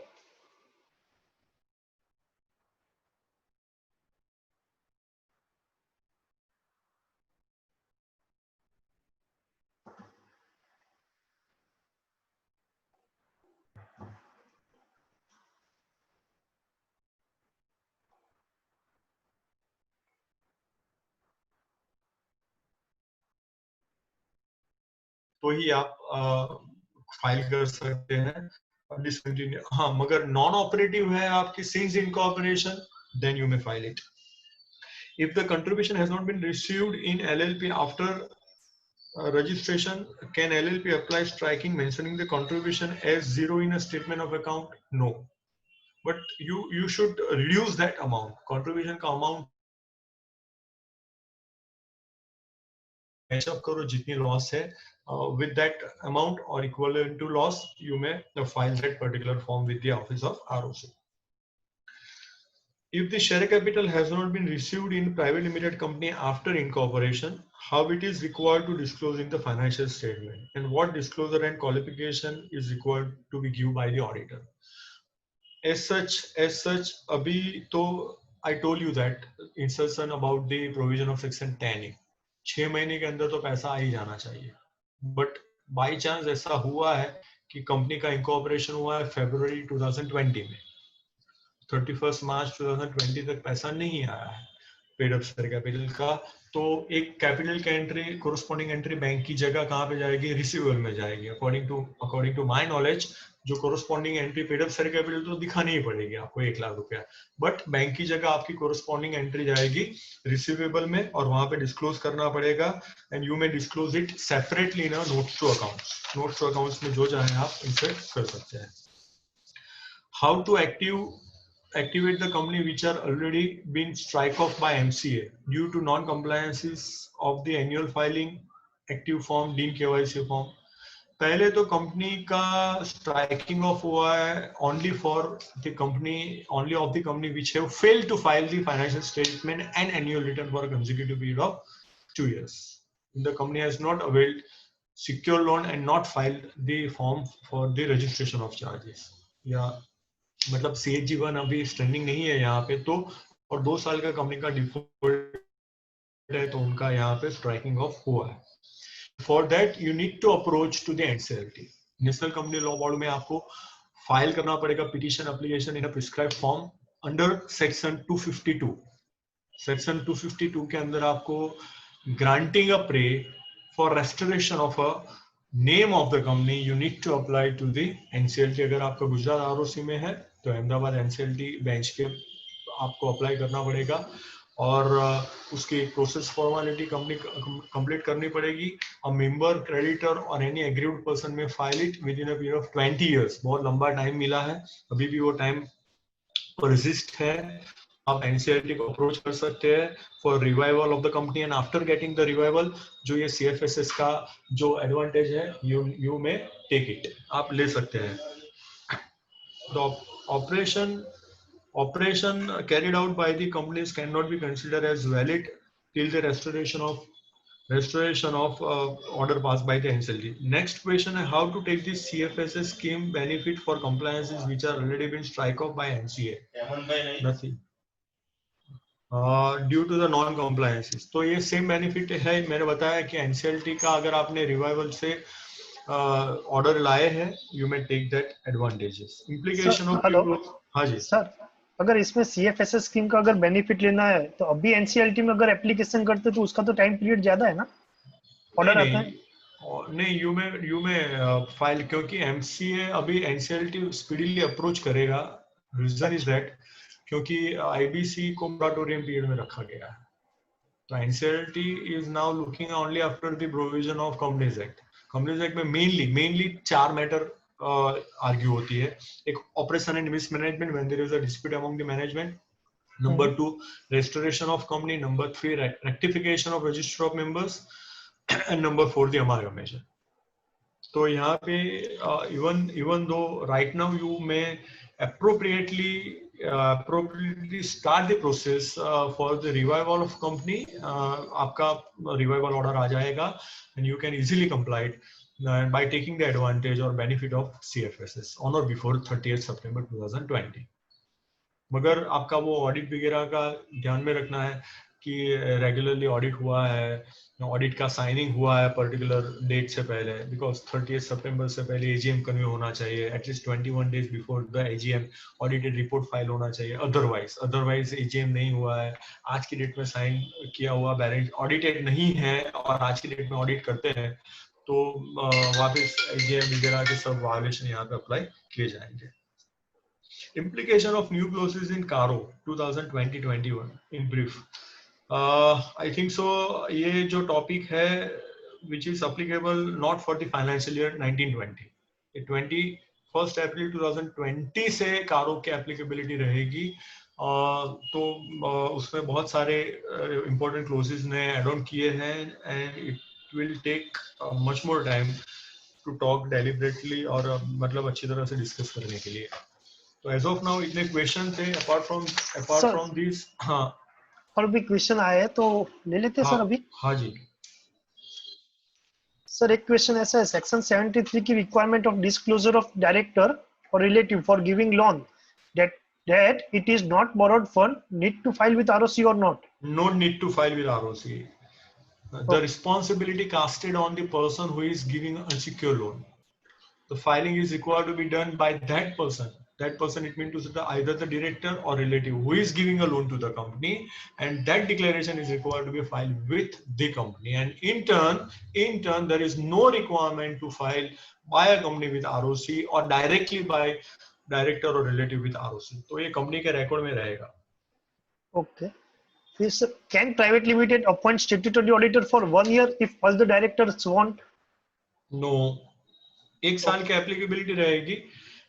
तो ही आप फाइल कर सकते हैं. डिसकंटिन्यू, हाँ, मगर नॉन ऑपरेटिव है आपकी since incorporation, then you may file it. If the contribution has not been received in LLP after registration, can LLP apply striking mentioning the contribution as zero in a statement of account? No, but you should reduce that amount. Contribution का amount match up करो जितनी loss है with that amount or equivalent to loss, you may file that particular form with the office of ROC. If the share capital has not been received in private limited company after incorporation, how it is required to disclose in the financial statement, and what disclosure and qualification is required to be given by the auditor. As such, abhi to I told you that instruction about the provision of section 10A. 6 महीने के अंदर तो पैसा आ ही जाना चाहिए, but by chance ऐसा हुआ है कि कंपनी का इंकॉर्पोरेशन हुआ है फरवरी 2020 में, 31 मार्च 2020 तक पैसा नहीं आया है पेड अप शेयर कैपिटल का, तो एक कैपिटल की एंट्री, कोरस्पॉन्डिंग एंट्री बैंक की जगह कहाँ पे जाएगी? रिसीवेबल में जाएगी. अकॉर्डिंग टू माय नॉलेज, जो corresponding entry paid up share capital तो दिखानी ही पड़ेगी आपको 1 लाख रुपया, बट बैंक की जगह आपकी कोरस्पॉन्डिंग एंट्री जाएगी रिसीवेबल में और वहां पे डिस्क्लोज करना पड़ेगा. And you may disclose it separately in notes to accounts. Notes to accounts में जो चाहे आप इंसर्ट कर सकते हैं. How to activate the company which are already been strike off by MCA due to non-compliances of the annual filing, active form, deemed KYC form. पहले तो company का स्ट्राइकिंग ऑफ हुआ है only of the company which have failed to file the financial statement and annual return for a consecutive period of 2 years. The company has not availed secure loan and not filed the form for the registration of charges. या मतलब CHG1 अभी standing नहीं है यहाँ पे, तो और 2 साल का कंपनी का डिफॉल्ट है तो उनका यहाँ पे स्ट्राइकिंग ऑफ हुआ है. For that you need to approach to the NCLT, national company law board में आपको फाइल करना पड़ेगा petition application in a prescribed form under section 252. Section 252 के अंदर आपको granting a pray for restoration of a name of the company, you need to apply to the NCLT. अगर आपका Gujarat ROC में है तो अहमदाबाद NCLT बेंच के आपको अप्लाई करना पड़ेगा और उसकी प्रोसेस फॉर्मेलिटी कंप्लीट करनी पड़ेगी. अ मेंबर, क्रेडिटर और एनी एग्रीव्ड पर्सन में file it with in a period of 20 years. बहुत लंबा टाइम मिला है, अभी भी वो टाइम परसिस्ट है. आप NCLT को अप्रोच कर सकते हैं for revival of the company and after getting the revival जो ये CFSS का जो एडवांटेज है यू में टेक इट, आप ले सकते हैं. The operation carried out by the companies cannot be considered as valid till the restoration of order passed by the NCLT. Next question is how to take this CFSS scheme benefit for compliances which are already been strike off by MCA. Nothing. Due to the non compliances. तो ये same benefit है. मैंने बताया कि NCLT का अगर आपने revival से ऑर्डर लाए हैं you may take that advantages. Implication of, hello हाँ जी सर, अगर इसमें CFSS स्कीम का अगर बेनिफिट लेना है तो अभी NCLT में अगर एप्लीकेशन करते तो उसका तो टाइम पीरियड ज्यादा है ना, ऑर्डर आता है. नहीं, यू में फाइल, क्योंकि MCA अभी NCLT स्पीडीली अप्रोच करेगा. रीजन इज दैट क्योंकि IBC को मोराटोरियम पीरियड में रखा गया है। तो NCLT is now looking only after the provision of Companies Act. Companies Act में mainly 4 मैटर आर्ग्यू होती है। एक operation and mismanagement when there is a dispute among the management. Number 2, restoration of company. Number 3, rectification of register of members. And number 4, the amalgamation. तो यहाँ पे even though right now you may appropriately start the process for the revival of company, आपका revival order आ जाएगा and you can easily comply it by taking the advantage or benefit of CFSS on or before 30th September 2020. मगर आपका वो audit वगैरह का ध्यान में रखना है कि रेगुलरली ऑडिट हुआ है, ऑडिट का साइनिंग हुआ है पर्टिकुलर डेट से पहले, बिकॉज 30 सितंबर से पहले एजीएम कन्वे होना चाहिए, at least 21 days before the AGM audited report file होना चाहिए। अदरवाइज एजीएम नहीं हुआ है, आज की डेट में साइन किया हुआ बैलेंस ऑडिटेड नहीं है और आज की डेट में ऑडिट करते हैं तो वापस एजीएम वगैरह के सब वायलेशन यहाँ पे अप्लाई किए जाएंगे। Implication of new clauses in CARO 2020-21 in brief. I think so. ये जो टॉपिक है which is applicable not for the financial year 1920. 21st April 2020 से CARO की applicability रहेगी। तो उसमें बहुत सारे important clauses ने add on किए हैं and it will take much more time to talk deliberately और मतलब अच्छी तरह से डिस्कस करने के लिए। तो एज ऑफ नाउ इतने क्वेश्चन थे अपार्ट फ्रॉम दिस। हाँ, और भी क्वेश्चन आए हैं तो ले लेते हैं सर अभी। हाँ जी सर, एक क्वेश्चन ऐसा है, सेक्शन 73 की requirement of disclosure of director और relative for giving loan that it is not borrowed fund need to file with ROC or not? No need to file with ROC. The responsibility casted on the person who is giving unsecured loan. The filing is required to be done by that person. That person, it means to either the director or relative who is giving a loan to the company, and that declaration is required to be filed with the company. And in turn, there is no requirement to file by a company with ROC or directly by director or relative with ROC. तो ये company के record में रहेगा. Okay. फिर sir, can private limited appoint statutory auditor for 1 year if all the directors want? No. एक साल की applicability रहेगी।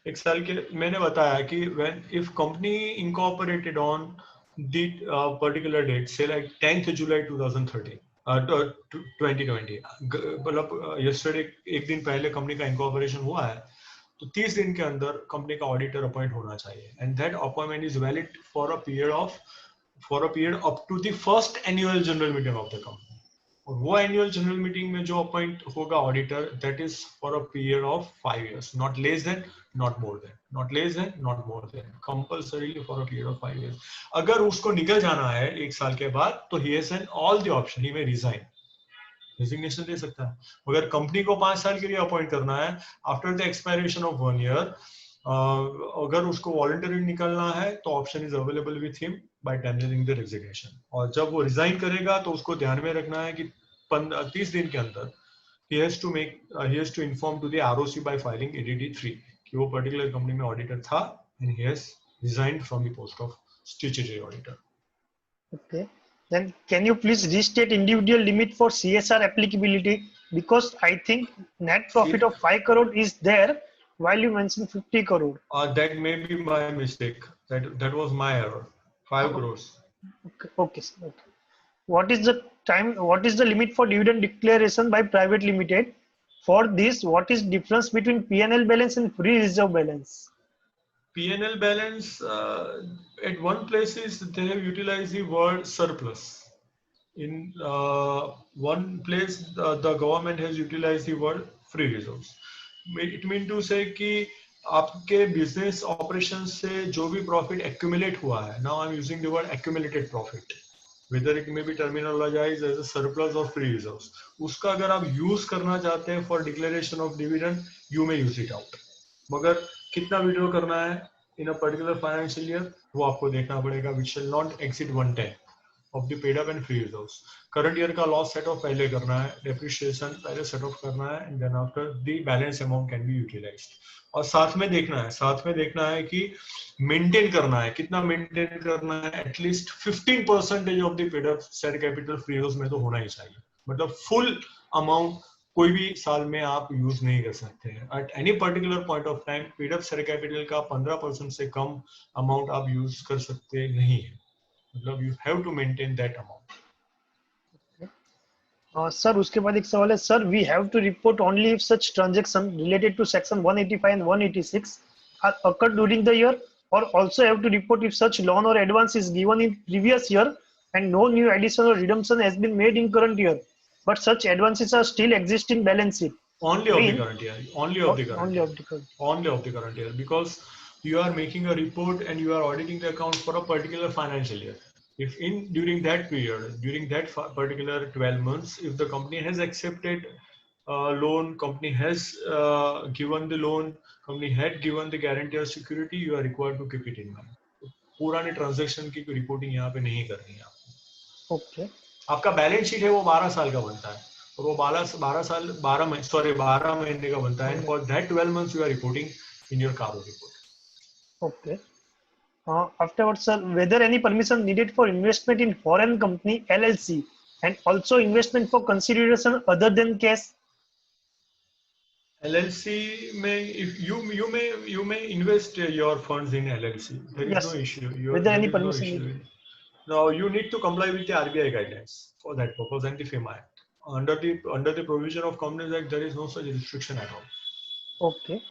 एक साल के मैंने बताया कि when if company incorporated on the particular date, say like 10th July 2013 2020, मतलब yesterday एक दिन पहले कंपनी का incorporation हुआ है तो 30 दिन के अंदर कंपनी का ऑडिटर अपॉइंट होना चाहिए and that appointment is valid for a period up to the first annual general meeting of the company. और वो एनुअल जनरल मीटिंग में जो अपॉइंट होगा auditor, that is for a period of 5 years, not less than not more than, not less than not more than, compulsorily for a period of 5 years. अगर उसको निकल जाना है एक साल के बाद तो he has an all the option, he may resign, resignation दे सकता है. अगर कंपनी को 5 साल के लिए अपॉइंट करना है after the expiration of 1 year, अगर उसको वॉलंटरी निकलना है तो option is available with him by tendering the resignation. और जब वो रिजाइन करेगा तो उसको ध्यान में रखना है कि 30 दिन के अंदर he has to inform to the ROC by filing ADD 3 कि वो पर्टिकुलर कंपनी में ऑडिटर था and he has resigned from the post of statutory auditor. Okay. Then can you please restate individual limit for CSR applicability, because I think net profit of 5 crore is there while you mentioned 50 crore. That may be my mistake. That was my error. 5 crores. Okay, sir. Okay. What is the limit for dividend declaration by private limited? For this, what is difference between P&L balance and free reserve balance? P&L balance, at one place is they have utilized the word surplus. In one place, the government has utilized the word free reserves. It means to say कि आपके business operations से जो भी profit accumulate हुआ है, now I'm using the word accumulated profit, whether it may be terminologized as a surplus or free reserves. उसका अगर आप use करना चाहते हैं for declaration of dividend, you may use it out. मगर कितना withdraw करना है in a particular financial year वो आपको देखना पड़ेगा, which shall not exceed 110. of the paid up and free reserves. Current year का loss set off पहले करना है, depreciation पहले set off करना है, and then after the balance amount can be utilized. और साथ में देखना है कि मेंटेन करना है, कितना मेंटेन करना है, at least 15% of the paid up share capital free reserves में तो होना ही चाहिए. मतलब फुल अमाउंट कोई भी साल में आप यूज नहीं कर सकते हैं. At any particular point of time paid up share capital का 15% से कम अमाउंट आप यूज कर सकते नहीं है. मतलब you have to maintain that amount. Sir उसके बाद एक सवाल है sir, we have to report only if such transaction related to section 185 and 186 are occurred during the year, or also have to report if such loan or advance is given in previous year and no new addition or redemption has been made in current year, but such advances are still exist in balance sheet. Only of the current year. Only of the current year. Only of the current year, because you are making a report and you are auditing the accounts for a particular financial year. If during that period, during that particular 12 months, if the company has accepted loan, company has given the loan, company had given the guarantee or security, you are required to keep it in mind. पुराने transaction की reporting यहाँ पे नहीं करनी है आपको. Okay. आपका balance sheet है वो 12 साल का बनता है और वो 12 महीने का बनता है. For that 12 months you are reporting in your CARO report. Okay. Afterwards, sir, whether any permission needed for investment in foreign company LLC and also investment for consideration other than cash. LLC may, if you may invest your funds in LLC. There is Yes. no issue. Whether any permission needed. Now you need to comply with the RBI guidelines for that purpose and the FEMA Act. Under the provision of Companies Act, there is no such restriction at all. Okay.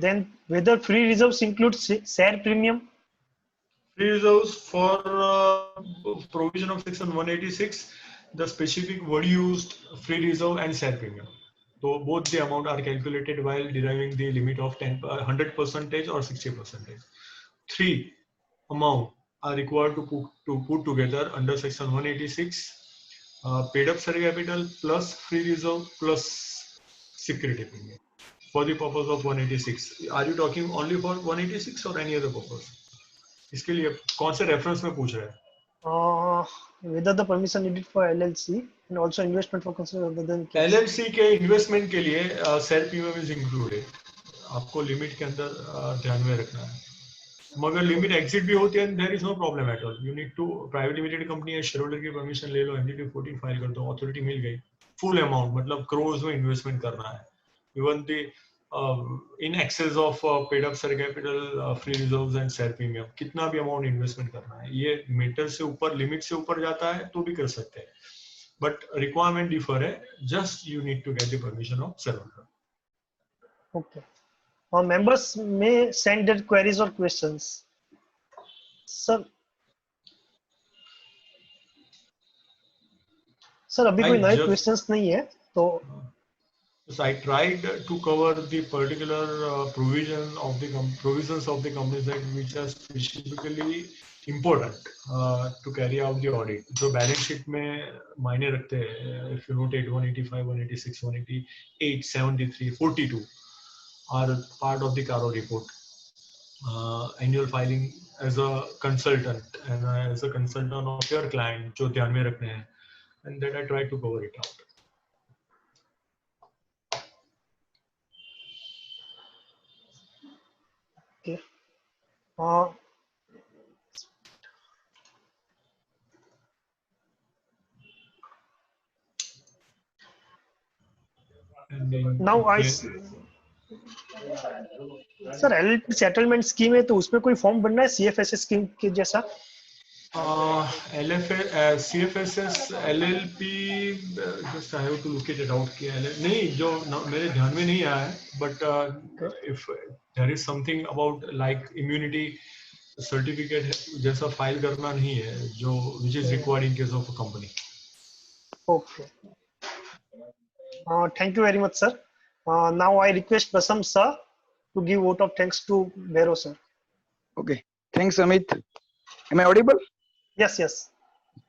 Then whether free reserves include share premium. Free reserves for provision of section 186, the specific word used free reserve and share premium. So both the amount are calculated while deriving the limit of 100% or 60%. Three amount are required to put together under section 186, paid up share capital plus free reserve plus security premium for the purpose of 186. Are you talking only for 186 or any other purpose? इसके लिए कौन से reference में पूछ रहे हैं? Whether the permission needed for LLC and also investment for consideration other than cash. LLC के investment के लिए शेयर प्रीमियम इज इंक्लूडेड. आपको लिमिट के अंदर ध्यान में रखना है. मगर लिमिट एग्जिट भी होती है, there is no problem at all. You need to private limited company है, शेयर होल्डर की परमिशन ले लो, एनडीटी 14 फाइल कर दो, अथॉरिटी मिल गई. फुल अमाउंट मतलब करोड़ में इन्वेस्टमेंट करना है. Even the in excess of paid up share capital, free reserves and share premium, कितना भी अमाउंट इन्वेस्टमेंट करना है. ये मीटर से ऊपर, लिमिट से ऊपर जाता है तो भी कर सकते हैं, बट रिक्वायरमेंट डिफर है. Just you need to get the permission of share holder. Okay. Members may send their queries or questions. Sir, अभी कोई नए क्वेश्चंस नहीं है तो. So I tried to cover the particular provisions of the Companies Act which are specifically important to carry out the audit. जो balance sheet में मायने रखते हैं. If you notate 185, 186, 188, 73, 42 are part of the CARO report. Annual filing as a consultant and as a consultant of your client जो ध्यान में रखने हैं, and that I tried to cover it out. Okay. Now I sir LLP settlement scheme है तो उसमें कोई form बनना है सीएफएसएस स्कीम के जैसा? CFSS LLP just I have to look it out कि नहीं, जो मेरे ध्यान में नहीं आया है, but if there is something about like immunity certificate जैसा फाइल करना नहीं है जो which is required in case of a company. Okay. Thank you very much, sir. Now I request Prasam sir to give vote of thanks to Vero sir. Okay. Thanks, Amit. Am I audible? Yes, yes.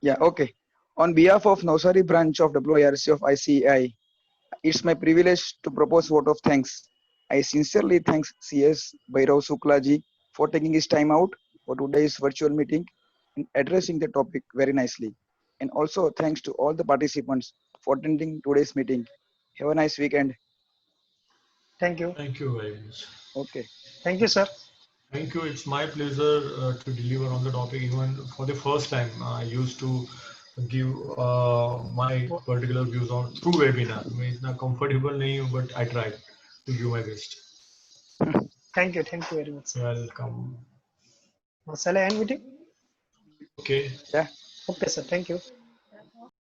Yeah, okay. On behalf of Navsari branch of WIRC of ICAI, it's my privilege to propose vote of thanks. I sincerely thank CS Bhairav Shukla ji for taking his time out for today's virtual meeting in addressing the topic very nicely. And also thanks to all the participants for attending today's meeting. Have a nice weekend. Thank you. Thank you very much. Okay. Thank you, sir. Thank you. It's my pleasure to deliver on the topic. Even for the first time, I used to give my particular views on through webinar. I mean, it's not comfortable, nahi, but I tried to give my best. Thank you. Thank you very much. Welcome. Shall I end meeting? Okay. Yeah. Okay, sir. Thank you.